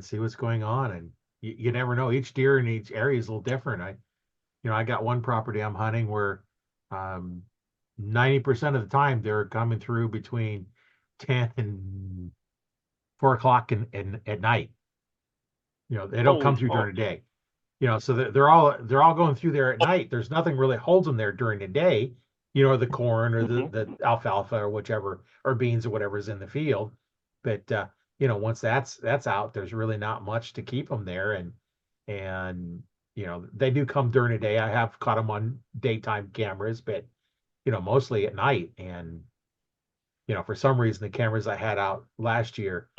see what's going on, and you never know. Each deer in each area is a little different. I got one property I'm hunting where 90% of the time they're coming through between 10 and 4 o'clock at night. They don't come Holy through during smokes. the day. So they're all going through there at night. There's nothing really holds them there during the day. The corn or Mm-hmm. the alfalfa or whichever, or beans or whatever's in the field. But once that's out, there's really not much to keep them there. And they do come during the day. I have caught them on daytime cameras, but mostly at night. And for some reason, the cameras I had out last year,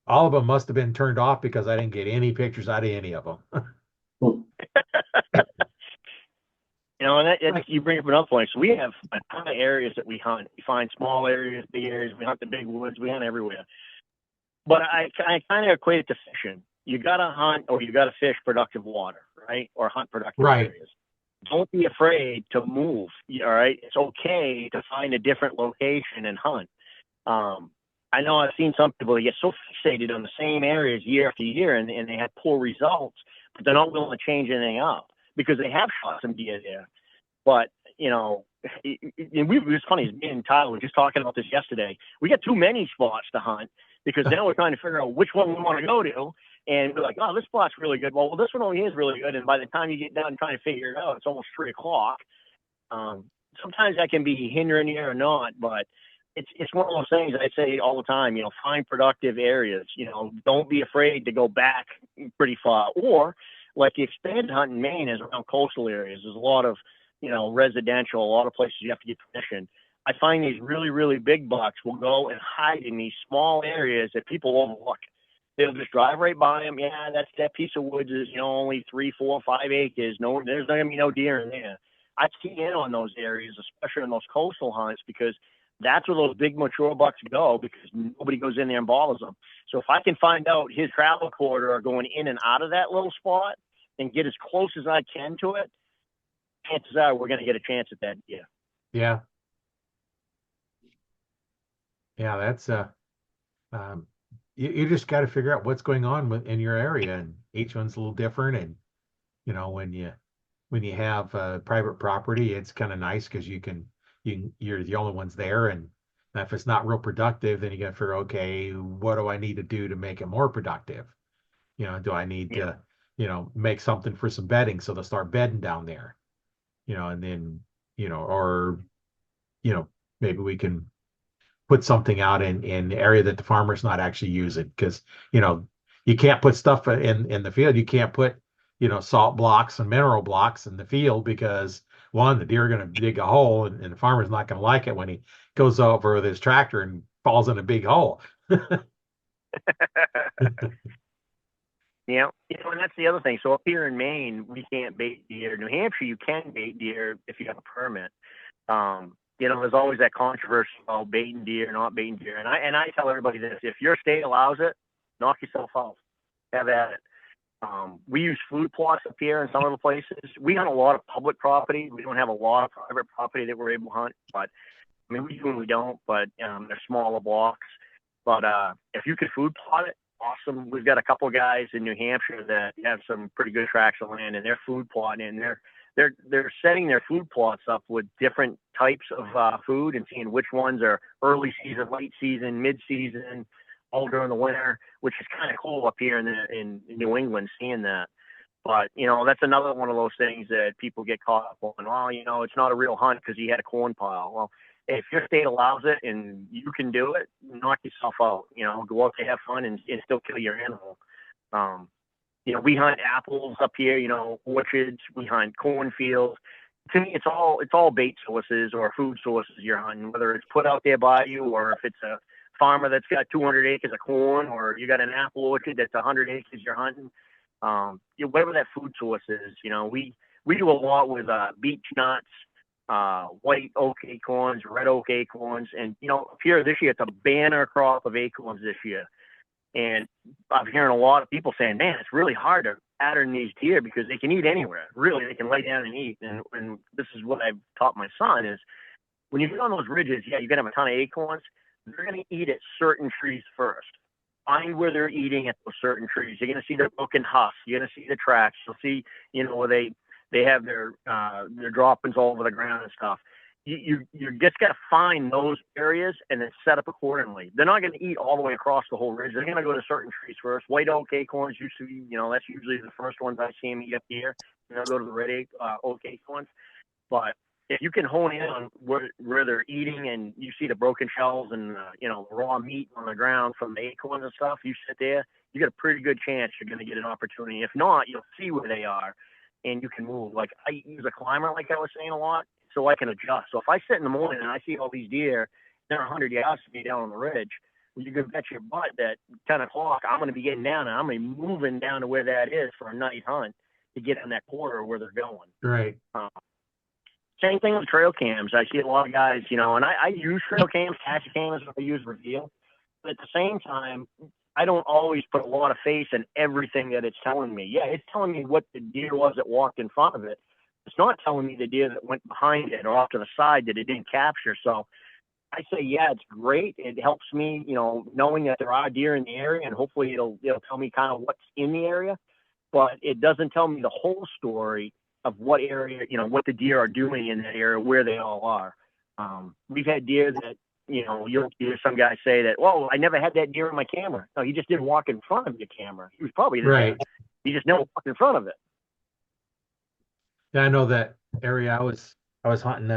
all of them must have been turned off because I didn't get any pictures out of any of them. And you bring up another point. So we have a ton of areas that we hunt. We find small areas, big areas. We hunt the big woods. We hunt everywhere. But I kind of equate it to fishing. You got to hunt or you got to fish productive water, right? Or hunt productive Right. areas. Don't be afraid to move. All right. It's okay to find a different location and hunt. I know I've seen some people get so fixated on the same areas year after year, and they have poor results, but they're not willing to change anything up because they have shot some deer there. But you know, it was funny. Me and Tyler were just talking about this yesterday. We got too many spots to hunt because now we're trying to figure out which one we want to go to. And we're like, oh, this spot's really good. Well, this one over here is really good. And by the time you get done trying to figure it out, it's almost 3 o'clock. Sometimes that can be hindering you or not, but it's one of those things I say all the time. You know, find productive areas. You know, don't be afraid to go back pretty far. Or like the expanded hunt in Maine is around coastal areas. There's a lot of residential, a lot of places you have to get permission. I find these really, really big bucks will go and hide in these small areas that people overlook. They'll just drive right by them. Yeah, that piece of woods is, only 3, 4, 5 acres. No, there's not gonna be no deer in there. I key in on those areas, especially on those coastal hunts, because that's where those big mature bucks go because nobody goes in there and bothers them. So if I can find out his travel corridor going in and out of that little spot and get as close as I can to it, chances are we're going to get a chance at that deer. Yeah. Yeah, that's you just got to figure out what's going on in your area, and each one's a little different. And when you have private property, it's kind of nice because you're the only ones there, and if it's not real productive, then you got to figure, okay, what do I need to do to make it more productive? Do I need to make something for some bedding so they'll start bedding down there? And then or maybe we can put something out in the area that the farmer's not actually using, because you can't put stuff in the field. You can't put salt blocks and mineral blocks in the field because one, the deer are going to dig a hole, and the farmer's not going to like it when he goes over with his tractor and falls in a big hole. Yeah, and that's the other thing. So up here in Maine, we can't bait deer. New Hampshire, you can bait deer if you have a permit. There's always that controversy about baiting deer, not baiting deer. And I tell everybody this: if your state allows it, knock yourself out. Have at it. We use food plots up here in some of the places. We hunt a lot of public property. We don't have a lot of private property that we're able to hunt, but I mean, we do and we don't, but they're smaller blocks. But if you could food plot it, awesome. We've got a couple of guys in New Hampshire that have some pretty good tracts of land, and they're food plotting, and they're setting their food plots up with different types of food and seeing which ones are early season, late season, mid season, all during the winter, which is kind of cool up here in New England seeing that. But that's another one of those things that people get caught up on. Well, it's not a real hunt because he had a corn pile. Well, if your state allows it and you can do it, knock yourself out. Go out to have fun and still kill your animal. We hunt apples up here. Orchards. We hunt cornfields. To me, it's all bait sources or food sources you're hunting, whether it's put out there by you or if it's a farmer that's got 200 acres of corn, or you got an apple orchard that's 100 acres you're hunting. Whatever that food source is. We do a lot with beech nuts. White oak acorns, red oak acorns, and up here this year it's a banner crop of acorns this year. And I'm hearing a lot of people saying, man, it's really hard to pattern these deer because they can eat anywhere. Really, they can lay down and eat. And this is what I've taught my son is when you get on those ridges, yeah, you're gonna have a ton of acorns. They're gonna eat at certain trees first. Find where they're eating at those certain trees. You're gonna see the broken husks. You're gonna see the tracks. You'll see, where they have their droppings all over the ground and stuff. You just got to find those areas and then set up accordingly. They're not going to eat all the way across the whole ridge. They're going to go to certain trees first. White oak acorns used to be, that's usually the first ones I see them eat up here. And they'll go to the red oak acorns. But if you can hone in on where they're eating and you see the broken shells and raw meat on the ground from the acorns and stuff, you sit there, you got a pretty good chance you're going to get an opportunity. If not, you'll see where they are. And you can move. Like I use a climber, like I was saying a lot, so I can adjust. So if I sit in the morning and I see all these deer, they're 100 yards from me down on the ridge, well, you can bet your butt that 10 o'clock I'm going to be getting down and I'm going to be moving down to where that is for a night hunt to get in that corridor where they're going. Right. Same thing with trail cams. I see a lot of guys, and I use trail cams, taxi cams, I use Reveal, but at the same time, I don't always put a lot of faith in everything that it's telling me. Yeah, it's telling me what the deer was that walked in front of it. It's not telling me the deer that went behind it or off to the side that it didn't capture. So I say, yeah, it's great. It helps me, knowing that there are deer in the area, and hopefully it'll tell me kind of what's in the area, but it doesn't tell me the whole story of what area, what the deer are doing in that area, where they all are. We've had deer that, you'll hear some guys say that, "Whoa, I never had that deer in my camera." No, he just didn't walk in front of your camera. He was probably there. Right. He just never walked in front of it. Yeah, I know that area. I was hunting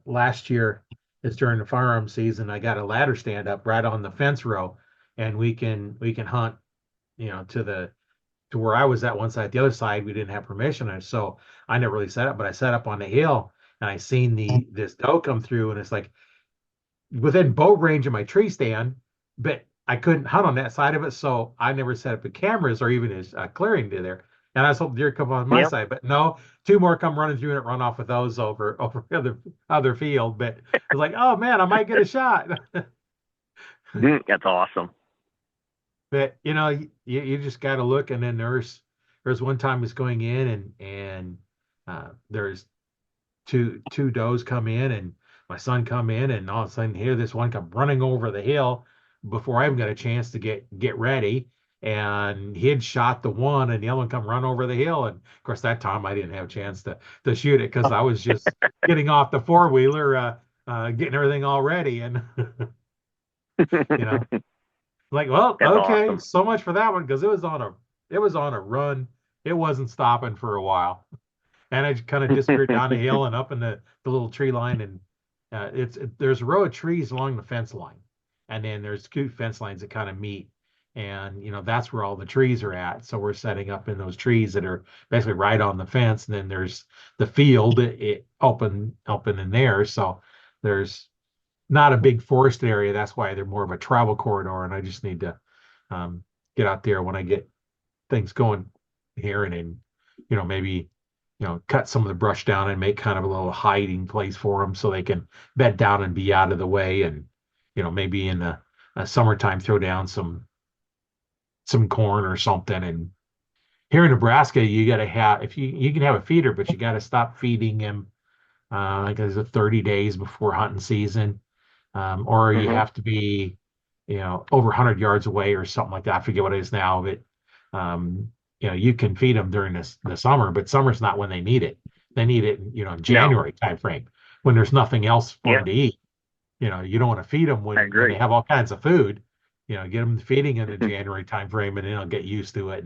last year. It's during the firearm season. I got a ladder stand up right on the fence row, and we can hunt, to where I was at one side. The other side we didn't have permission, and so I never really set up. But I set up on the hill, and I seen the this doe come through, and it's like within bow range of my tree stand, but I couldn't hunt on that side of it, so I never set up the cameras or even his clearing to there. And I was hoping deer come on my Yep. side, but no, two more come running through and it run off with those over other field. But it's like, oh man, I might get a shot. That's awesome. But you just got to look. And then there's one time I was going in and there's two does come in, and my son come in, and all of a sudden here this one come running over the hill before I even got a chance to get ready, and he had shot the one, and the other one come run over the hill. And of course that time I didn't have a chance to shoot it because I was just getting off the four-wheeler, getting everything all ready. And you know like, well, That's okay, awesome. so much for that one, because it was on a run. It wasn't stopping for a while, and I just kind of disappeared down the hill and up in the little tree line. And there's a row of trees along the fence line, and then there's two fence lines that kind of meet, and that's where all the trees are at. So we're setting up in those trees that are basically right on the fence, and then there's the field, it open in there. So there's not a big forested area. That's why they're more of a travel corridor, and I just need to get out there when I get things going here, and then maybe cut some of the brush down and make kind of a little hiding place for them so they can bed down and be out of the way. And maybe in the summertime throw down some corn or something. And here in Nebraska, you got to have, if you can have a feeder, but you got to stop feeding him like it's 30 days before hunting season, or you Hmm. have to be over 100 yards away or something like that. I forget what it is now, but you can feed them during the summer, but summer's not when they need it. They need it in No. January time frame when there's nothing else for them Yeah, to eat. You don't want to feed them I when they agree. have all kinds of food. Get them feeding in the January time frame, and then they'll get used to it.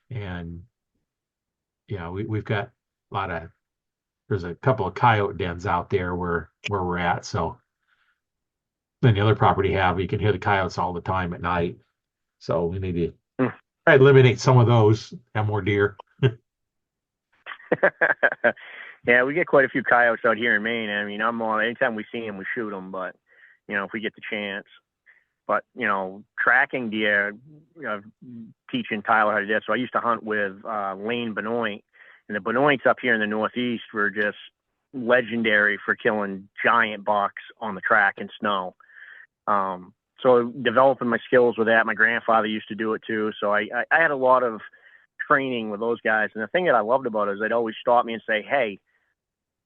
And we've got a lot of there's a couple of coyote dens out there where we're at. So then the other property have you can hear the coyotes all the time at night. So we need to try to eliminate some of those, have more deer. Yeah, we get quite a few coyotes out here in Maine. I mean, I'm on anytime we see them, we shoot them. But if we get the chance. But tracking deer, teaching Tyler how to do that. So I used to hunt with Lane Benoit, and the Benoits up here in the Northeast were just legendary for killing giant bucks on the track in snow. So developing my skills with that. My grandfather used to do it too. So I had a lot of training with those guys. And the thing that I loved about it is they'd always stop me and say, "Hey,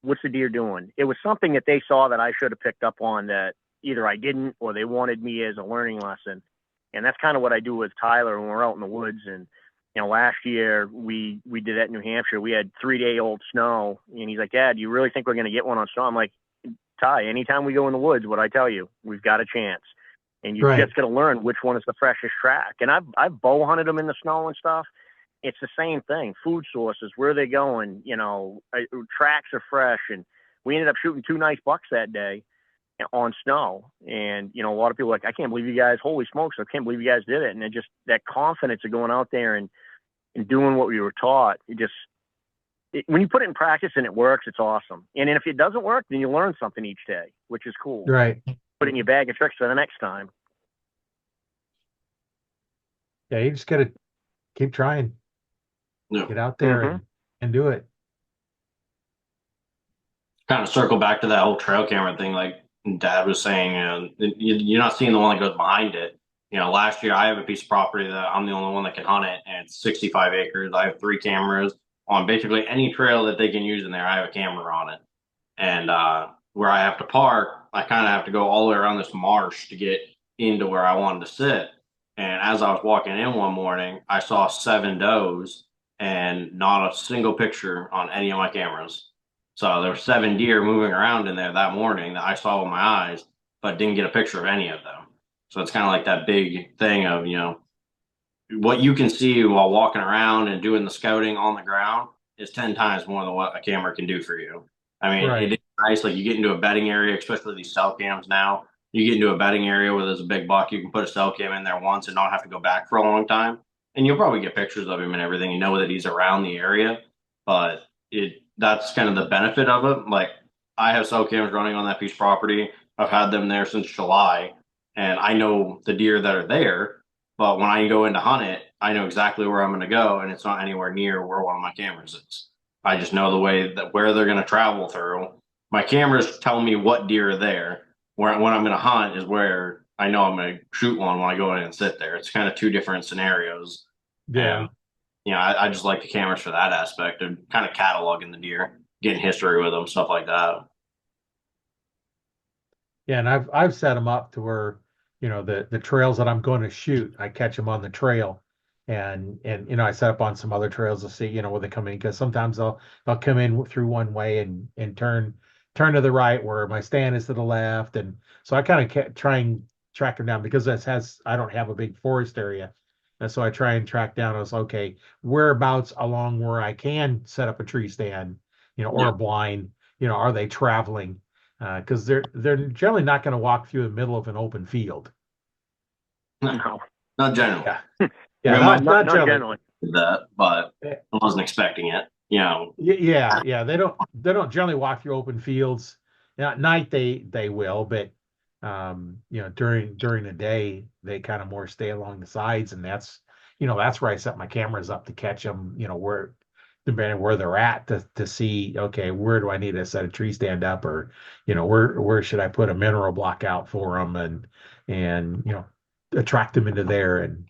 what's the deer doing?" It was something that they saw that I should have picked up on that either I didn't or they wanted me as a learning lesson. And that's kind of what I do with Tyler when we're out in the woods. And last year we did that in New Hampshire. We had 3-day old snow, and he's like, "Dad, do you really think we're going to get one on snow?" I'm like, "Ty, anytime we go in the woods, what I tell you, we've got a chance." And you Right. just got to learn which one is the freshest track. And I've bow hunted them in the snow and stuff. It's the same thing. Food sources, where are they going? Tracks are fresh, and we ended up shooting 2 nice bucks that day on snow. And a lot of people are like, "I can't believe you guys, holy smokes, I can't believe you guys did it." And it just that confidence of going out there and doing what we were taught. When you put it in practice and it works, it's awesome. And then if it doesn't work, then you learn something each day, which is cool. Right. Put it in your bag of tricks for the next time. Yeah, you just gotta keep trying, Yeah. get out there Hmm. and do it. Kind of circle back to that whole trail camera thing, like Dad was saying, you're not seeing the one that goes behind it. Last year I have a piece of property that I'm the only one that can hunt it, and it's 65 acres. I have 3 cameras on basically any trail that they can use in there. I have a camera on it, and where I have to park, I kind of have to go all the way around this marsh to get into where I wanted to sit. And as I was walking in one morning, I saw 7 does and not a single picture on any of my cameras. So there were 7 deer moving around in there that morning that I saw with my eyes, but didn't get a picture of any of them. So it's kind of like that big thing of, what you can see while walking around and doing the scouting on the ground is 10 times more than what a camera can do for you. I mean, it Right. is nice. Like you get into a bedding area, especially these cell cams now. You get into a bedding area where there's a big buck, you can put a cell cam in there once and not have to go back for a long time. And you'll probably get pictures of him and everything. You know that he's around the area, but that's kind of the benefit of it. Like I have cell cams running on that piece of property. I've had them there since July, and I know the deer that are there, but when I go in to hunt it, I know exactly where I'm going to go, and it's not anywhere near where one of my cameras is. I just know the way that where they're going to travel through. My cameras tell me what deer are there. Where when I'm going to hunt is where I know I'm going to shoot one when I go in and sit there. It's kind of two different scenarios, Yeah. and I just like the cameras for that aspect of kind of cataloging the deer, getting history with them, stuff like that. Yeah, and I've set them up to where, the trails that I'm going to shoot, I catch them on the trail, and I set up on some other trails to see, where they come in, because sometimes they'll come in through one way and turn to the right where my stand is to the left, and so I kind of try and track them down because I don't have a big forest area, and so I try and track down. I was okay, whereabouts along where I can set up a tree stand, or Yeah, a blind, are they traveling? Because they're generally not going to walk through the middle of an open field. No, not generally. Yeah, I yeah, mean, my not not generally. generally. did that, but Eh, I wasn't expecting it. Yeah, they don't generally walk through open fields. Now, at night they will, but during the day they kind of more stay along the sides, and that's where I set my cameras up to catch them. Where depending where they're at to see, okay, where do I need to set a tree stand up, or where should I put a mineral block out for them, and attract them into there. And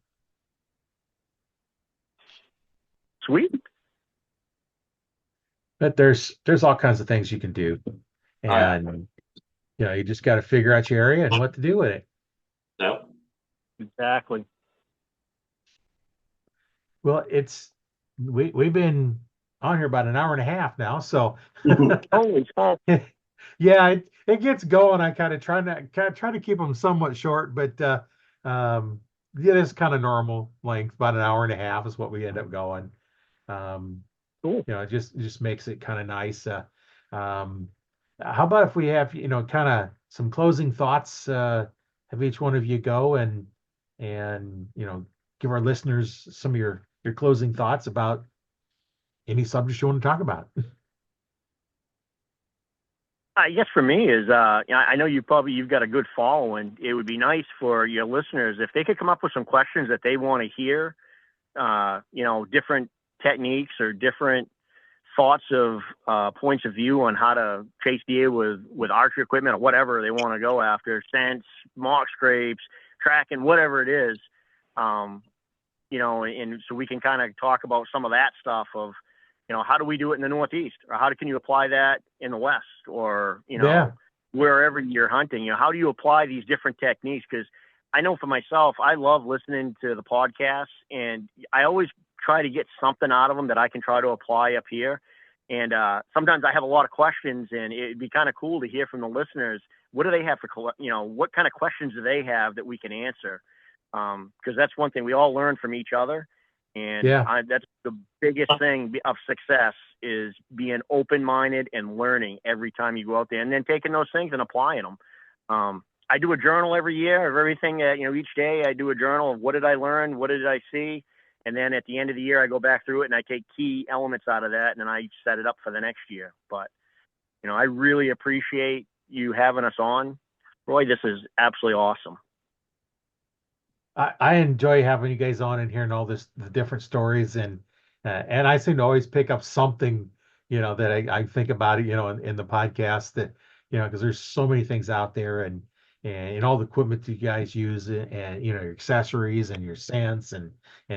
Sweet. but there's all kinds of things you can do, Oh yeah. and you just got to figure out your area and what to do with it. No. Exactly. Well, we've been on here about an hour and a half now, so Holy smokes. yeah, it gets going. I kind of try to keep them somewhat short, but um, yeah, it's kind of normal length. About an hour and a half is what we end up going. Um, Cool. it just makes it kind of nice. Um, how about if we have, kind of some closing thoughts, have each one of you go and give our listeners some of your closing thoughts about any subject you want to talk about. I guess for me is, I know you've got a good following. It would be nice for your listeners if they could come up with some questions that they want to hear, different techniques or different thoughts of points of view on how to chase deer with archery equipment or whatever they want to go after, scents, mock scrapes, tracking, whatever it is. And so we can kind of talk about some of that stuff of, how do we do it in the Northeast, or how can you apply that in the West, or, Yeah, wherever you're hunting, how do you apply these different techniques? Because I know for myself, I love listening to the podcasts, and I always try to get something out of them that I can try to apply up here. And sometimes I have a lot of questions, and it'd be kind of cool to hear from the listeners. What do they have for, what kind of questions do they have that we can answer? Because that's one thing we all learn from each other. And yeah, that's the biggest thing of success is being open-minded and learning every time you go out there, and then taking those things and applying them. I do a journal every year of everything. Each day I do a journal of what did I learn, what did I see, and then at the end of the year I go back through it and I take key elements out of that and then I set it up for the next year. But I really appreciate you having us on, Roy. This is absolutely awesome. I enjoy having you guys on and hearing all the different stories, and I seem to always pick up something, that I think about it, in the podcast, that, because there's so many things out there, and all the equipment you guys use, and your accessories and your scents and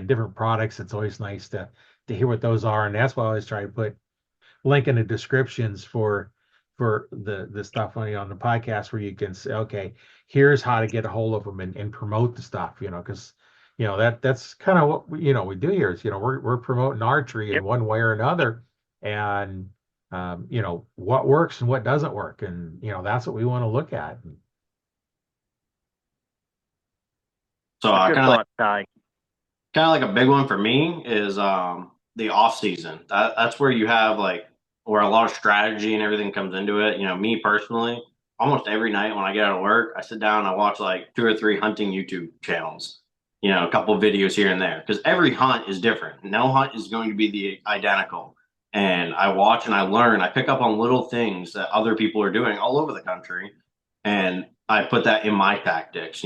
different products. It's always nice to hear what those are, and that's why I always try to put link in the descriptions for for the stuff on the podcast where you can say, okay, here's how to get a hold of them and promote the stuff, because that's kind of what we do here is we're promoting archery in Yep, one way or another, and what works and what doesn't work, and that's what we want to look at. So what's your thoughts, Ty? kind of like a big one for me is the off season. That's where you have like where a lot of strategy and everything comes into it. Me personally, almost every night when I get out of work, I sit down and I watch like two or three hunting YouTube channels. A couple of videos here and there because every hunt is different. No hunt is going to be the identical. And I watch and I learn. I pick up on little things that other people are doing all over the country, and I put that in my tactics.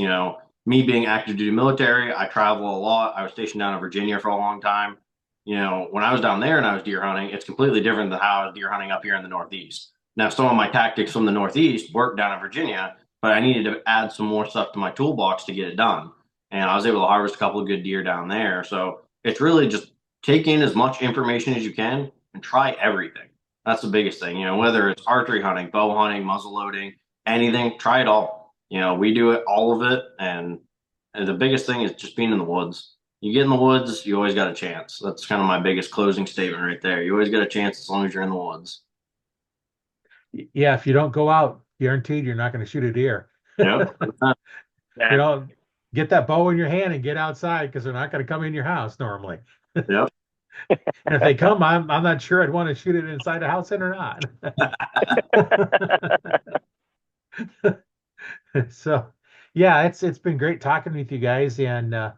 Me being active duty military, I travel a lot. I was stationed down in Virginia for a long time. When I was down there and I was deer hunting, it's completely different than how I was deer hunting up here in the Northeast. Now, some of my tactics from the Northeast worked down in Virginia, but I needed to add some more stuff to my toolbox to get it done. And I was able to harvest a couple of good deer down there. So it's really just take in as much information as you can and try everything. That's the biggest thing. Whether it's archery hunting, bow hunting, muzzle loading, anything, try it all. We do it, all of it. And the biggest thing is just being in the woods. You get in the woods, you always got a chance. That's kind of my biggest closing statement right there. You always got a chance as long as you're in the woods. Yeah, if you don't go out, guaranteed you're not going to shoot a deer. Yep. You Yeah, know, get that bow in your hand and get outside because they're not going to come in your house normally. Yep. And if they come, I'm not sure I'd want to shoot it inside a house in or not. So yeah, it's been great talking with you guys. And I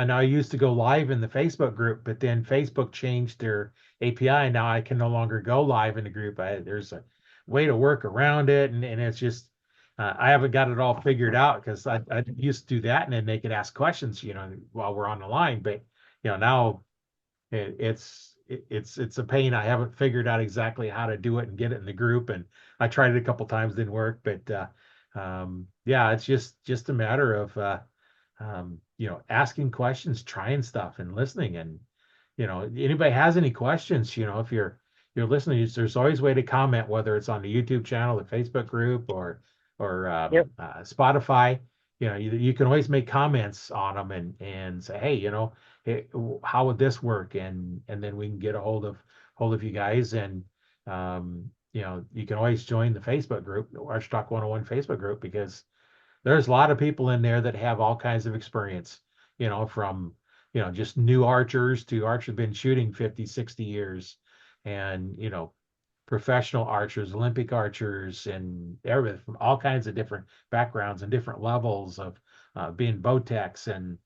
know I used to go live in the Facebook group, but then Facebook changed their API. Now I can no longer go live in the group. There's a way to work around it, and it's just I haven't got it all figured out because I used to do that and then they could ask questions, while we're on the line. But now it's a pain. I haven't figured out exactly how to do it and get it in the group, and I tried it a couple times, didn't work. But yeah, it's just a matter of asking questions, trying stuff, and listening. And anybody has any questions, if you're listening, there's always a way to comment, whether it's on the YouTube channel, the Facebook group, or yep, Spotify. You can always make comments on them and say, hey, hey, how would this work? And then we can get a hold of you guys. And you can always join the Facebook group, Arch Talk 101 Facebook group, because there's a lot of people in there that have all kinds of experience, from just new archers to archers been shooting 50, 60 years, and professional archers, Olympic archers, and everything from all kinds of different backgrounds and different levels of being bow techs. And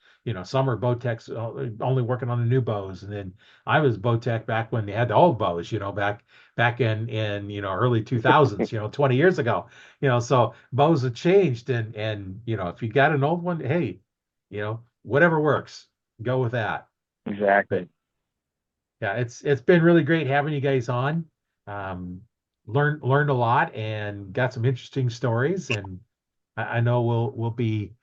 some are bow techs only working on the new bows, and then I was bow tech back when they had the old bows, back in early 2000s, 20 years ago. So bows have changed, and if you got an old one, hey, whatever works, go with that. But exactly. yeah, it's been really great having you guys on. Um, learned a lot and got some interesting stories, and I know we'll be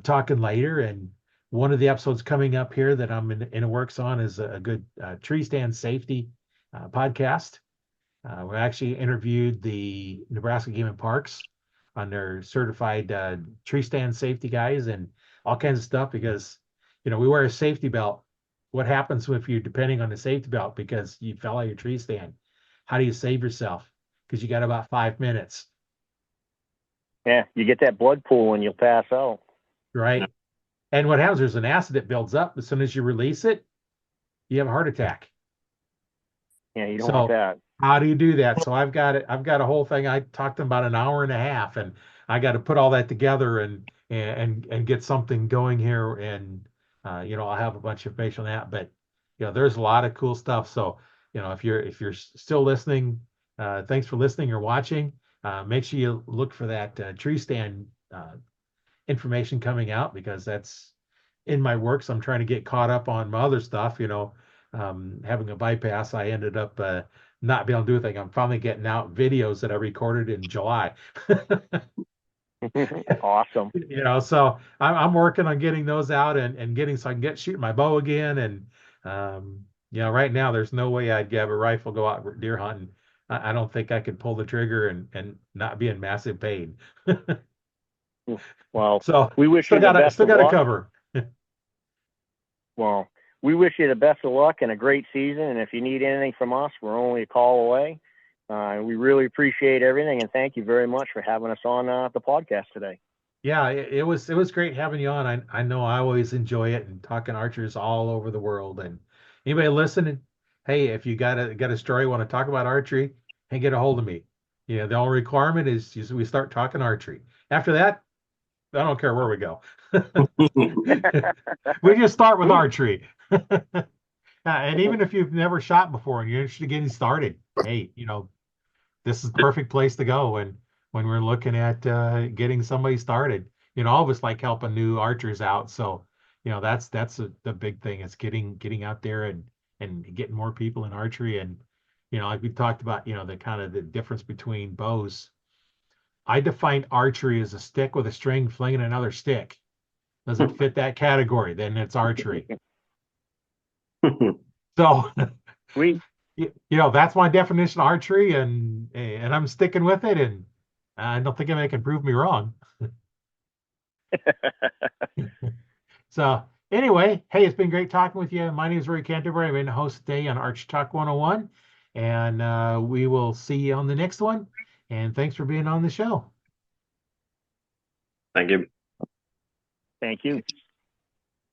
talking later. And one of the episodes coming up here that I'm in the works on is a good tree stand safety podcast. We actually interviewed the Nebraska Game and Parks on their certified tree stand safety guys and all kinds of stuff, because we wear a safety belt. What happens if you're depending on the safety belt because you fell out of your tree stand? How do you save yourself? Because you got about 5 minutes, Yeah, you get that blood pool and you'll pass out. right? And what happens? There's an acid that builds up. As soon as you release it, you have a heart attack. Yeah, you don't want So that. how do you do that? So I've got it. I've got a whole thing. I talked to them about an hour and a half, and I got to put all that together and get something going here. And I'll have a bunch of information on that. But there's a lot of cool stuff. So if you're still listening, thanks for listening or watching. Make sure you look for that tree stand information coming out, because that's in my works. I'm trying to get caught up on my other stuff. Having a bypass, I ended up not being able to do anything. I'm finally getting out videos that I recorded in July. Awesome. So I'm working on getting those out and getting so I can get shooting my bow again. And right now there's no way I'd have a rifle go out deer hunting I don't think I could pull the trigger and not be in massive pain. Well, So we wish still you the got to best still of got to luck. cover. Well, we wish you the best of luck and a great season. And if you need anything from us, we're only a call away. We really appreciate everything, and thank you very much for having us on the podcast today. Yeah, it was great having you on. I know I always enjoy it and talking archers all over the world. And anybody listening, hey, if you got a story, want to talk about archery, hey, get a hold of me. The only requirement is just we start talking archery. After that, I don't care where we go. We just start with archery. And even if you've never shot before and you're interested in getting started, hey, this is the perfect place to go when we're looking at getting somebody started. All of us like helping new archers out. So, that's the big thing is getting out there and getting more people in archery. And, like we talked about, the kind of the difference between bows. I define archery as a stick with a string flinging another stick. Does it fit that category? Then it's archery. So, We that's my definition of archery, and I'm sticking with it, and I don't think anybody can prove me wrong. So anyway, hey, it's been great talking with you. My name is Roy Canterbury. I've been the host today on Arch Talk 101, and we will see you on the next one. And thanks for being on the show. Thank you. Thank you.